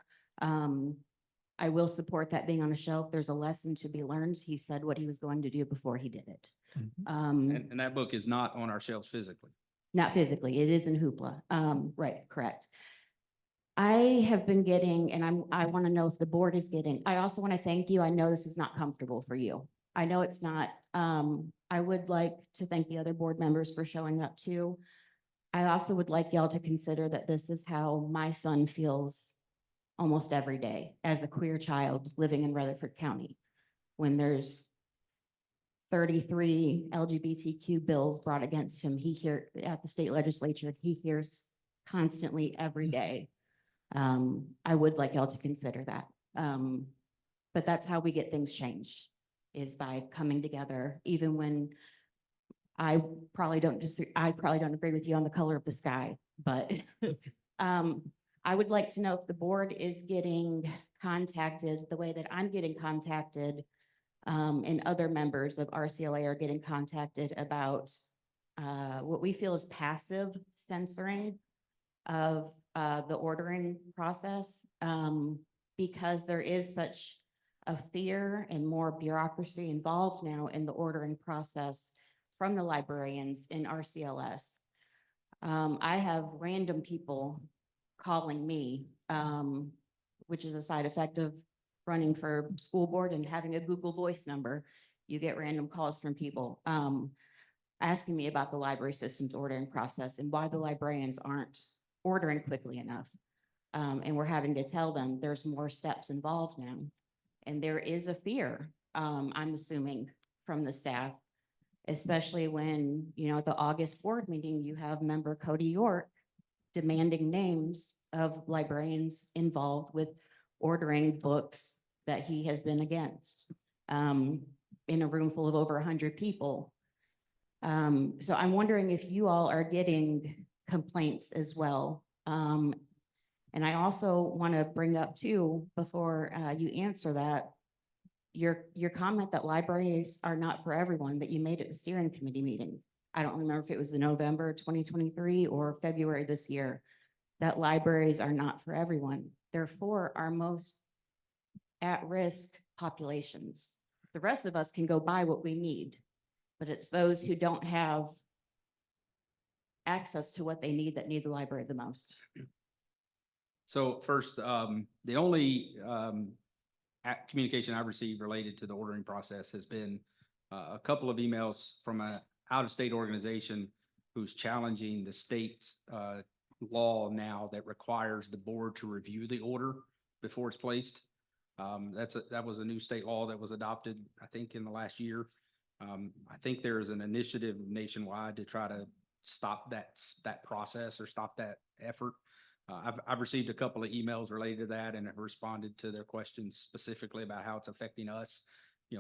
I will support that being on a shelf. There's a lesson to be learned. He said what he was going to do before he did it. And that book is not on our shelves physically. Not physically, it is in Hoopla. Right, correct. I have been getting, and I want to know if the board is getting, I also want to thank you. I know this is not comfortable for you. I know it's not. I would like to thank the other board members for showing up too. I also would like y'all to consider that this is how my son feels almost every day as a queer child living in Rutherford County. When there's 33 LGBTQ bills brought against him, at the state legislature, he hears constantly every day. I would like y'all to consider that. But that's how we get things changed, is by coming together, even when I probably don't agree with you on the color of the sky, but I would like to know if the board is getting contacted the way that I'm getting contacted, and other members of RCLA are getting contacted about what we feel is passive censoring of the ordering process, because there is such a fear and more bureaucracy involved now in the ordering process from the librarians in RCLS. I have random people calling me, which is a side effect of running for school board and having a Google Voice number. You get random calls from people asking me about the library system's ordering process and why the librarians aren't ordering quickly enough. And we're having to tell them there's more steps involved now. And there is a fear, I'm assuming, from the staff, especially when, at the August board meeting, you have member Cody York demanding names of librarians involved with ordering books that he has been against, in a room full of over 100 people. So I'm wondering if you all are getting complaints as well. And I also want to bring up too, before you answer that, your comment that libraries are not for everyone that you made at the steering committee meeting. I don't remember if it was in November 2023 or February this year, that libraries are not for everyone. They're for our most at-risk populations. The rest of us can go buy what we need, but it's those who don't have access to what they need that need the library the most. So first, the only communication I've received related to the ordering process has been a couple of emails from an out-of-state organization who's challenging the state's law now that requires the board to review the order before it's placed. That was a new state law that was adopted, I think, in the last year. I think there is an initiative nationwide to try to stop that process or stop that effort. I've received a couple of emails related to that and have responded to their questions specifically about how it's affecting us.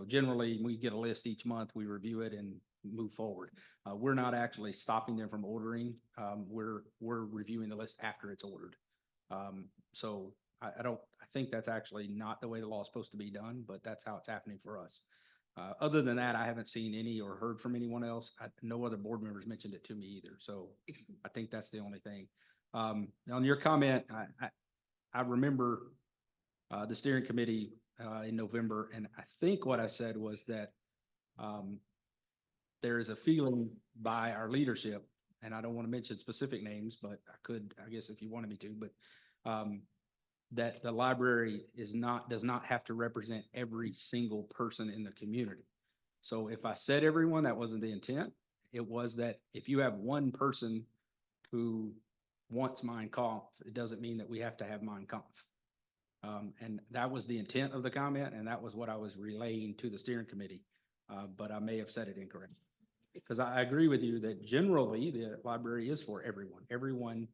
Generally, we get a list each month, we review it and move forward. We're not actually stopping them from ordering. We're reviewing the list after it's ordered. So I think that's actually not the way the law is supposed to be done, but that's how it's happening for us. Other than that, I haven't seen any or heard from anyone else. No other board members mentioned it to me either. So I think that's the only thing. On your comment, I remember the steering committee in November, and I think what I said was that there is a feeling by our leadership, and I don't want to mention specific names, but I could, I guess, if you wanted me to, but that the library does not have to represent every single person in the community. So if I said everyone, that wasn't the intent. It was that if you have one person who wants Mein Kampf, it doesn't mean that we have to have Mein Kampf. And that was the intent of the comment, and that was what I was relaying to the steering committee. But I may have said it incorrect. Because I agree with you that generally the library is for everyone. Everyone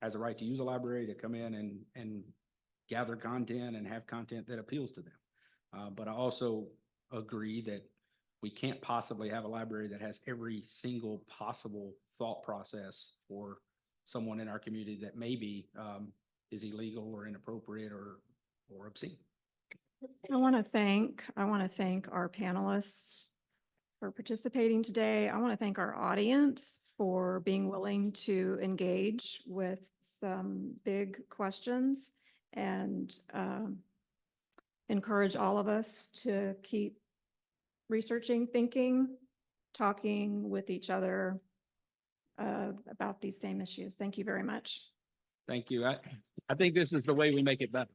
has a right to use a library, to come in and gather content and have content that appeals to them. But I also agree that we can't possibly have a library that has every single possible thought process for someone in our community that maybe is illegal or inappropriate or obscene. I want to thank our panelists for participating today. I want to thank our audience for being willing to engage with some big questions, and encourage all of us to keep researching, thinking, talking with each other about these same issues. Thank you very much. Thank you. I think this is the way we make it better.